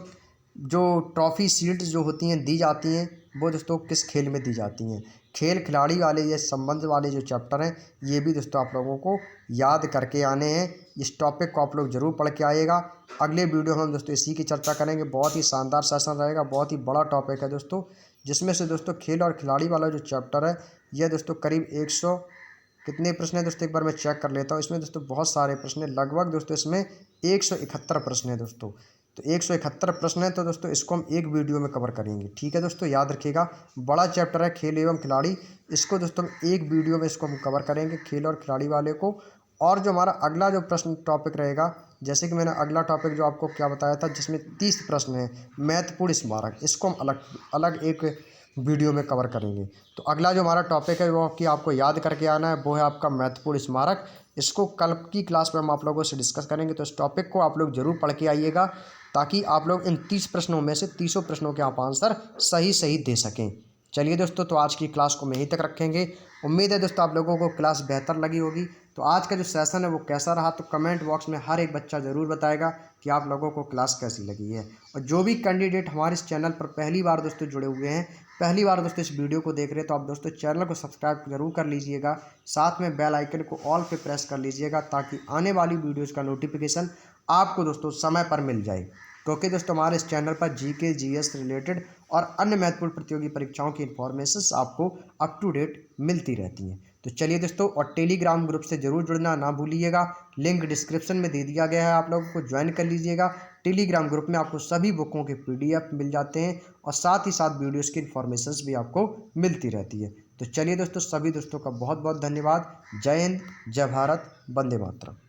जो ट्रॉफी शील्ड्स जो होती हैं दी जाती हैं वो दोस्तों किस खेल में दी जाती हैं। खेल खिलाड़ी वाले ये संबंध वाले जो चैप्टर हैं ये भी दोस्तों आप लोगों को याद करके आने हैं। इस टॉपिक को आप लोग ज़रूर पढ़ के आइएगा। अगले वीडियो में हम दोस्तों इसी की चर्चा करेंगे। बहुत ही शानदार सेशन रहेगा, बहुत ही बड़ा टॉपिक है दोस्तों, जिसमें से दोस्तों खेल और खिलाड़ी वाला जो चैप्टर है यह दोस्तों करीब 100 कितने प्रश्न है दोस्तों, एक बार मैं चेक कर लेता हूँ। इसमें दोस्तों बहुत सारे प्रश्न हैं, लगभग दोस्तों इसमें 171 प्रश्न है दोस्तों। तो 171 प्रश्न है, तो दोस्तों इसको हम एक वीडियो में कवर करेंगे। ठीक है दोस्तों, याद रखिएगा, बड़ा चैप्टर है खेल एवं खिलाड़ी। इसको दोस्तों हम एक वीडियो में इसको हम कवर करेंगे, खेल और खिलाड़ी वाले को। और जो हमारा अगला जो प्रश्न टॉपिक रहेगा, जैसे कि मैंने अगला टॉपिक जो आपको क्या बताया था जिसमें 30 प्रश्न है, महत्वपूर्ण स्मारक, इसको हम अलग अलग एक वीडियो में कवर करेंगे। तो अगला जो हमारा टॉपिक है वो कि आपको याद करके आना है, वो है आपका महत्वपूर्ण स्मारक। इसको कल की क्लास में हम आप लोगों से डिस्कस करेंगे। तो इस टॉपिक को आप लोग ज़रूर पढ़ के आइएगा, ताकि आप लोग इन 30 प्रश्नों में से 30 प्रश्नों के आप आंसर सही सही दे सकें। चलिए दोस्तों, तो आज की क्लास को मैं यहीं तक रखेंगे। उम्मीद है दोस्तों आप लोगों को क्लास बेहतर लगी होगी। तो आज का जो सेशन है वो कैसा रहा, तो कमेंट बॉक्स में हर एक बच्चा ज़रूर बताएगा कि आप लोगों को क्लास कैसी लगी है। और जो भी कैंडिडेट हमारे इस चैनल पर पहली बार दोस्तों जुड़े हुए हैं, पहली बार दोस्तों इस वीडियो को देख रहे हैं, तो आप दोस्तों चैनल को सब्सक्राइब ज़रूर कर लीजिएगा। साथ में बेल आइकन को ऑल पे प्रेस कर लीजिएगा, ताकि आने वाली वीडियोज़ का नोटिफिकेशन आपको दोस्तों समय पर मिल जाए। क्योंकि दोस्तों हमारे इस चैनल पर जीके जीएस रिलेटेड और अन्य महत्वपूर्ण प्रतियोगी परीक्षाओं की इन्फॉर्मेशन आपको अप टू डेट मिलती रहती हैं। तो चलिए दोस्तों, और टेलीग्राम ग्रुप से ज़रूर जुड़ना ना भूलिएगा। लिंक डिस्क्रिप्शन में दे दिया गया है, आप लोगों को ज्वाइन कर लीजिएगा। टेलीग्राम ग्रुप में आपको सभी बुकों के PDF मिल जाते हैं, और साथ ही साथ वीडियोज़ की इन्फॉर्मेशन भी आपको मिलती रहती है। तो चलिए दोस्तों, सभी दोस्तों का बहुत बहुत धन्यवाद। जय हिंद, जय भारत, वंदे मातरम।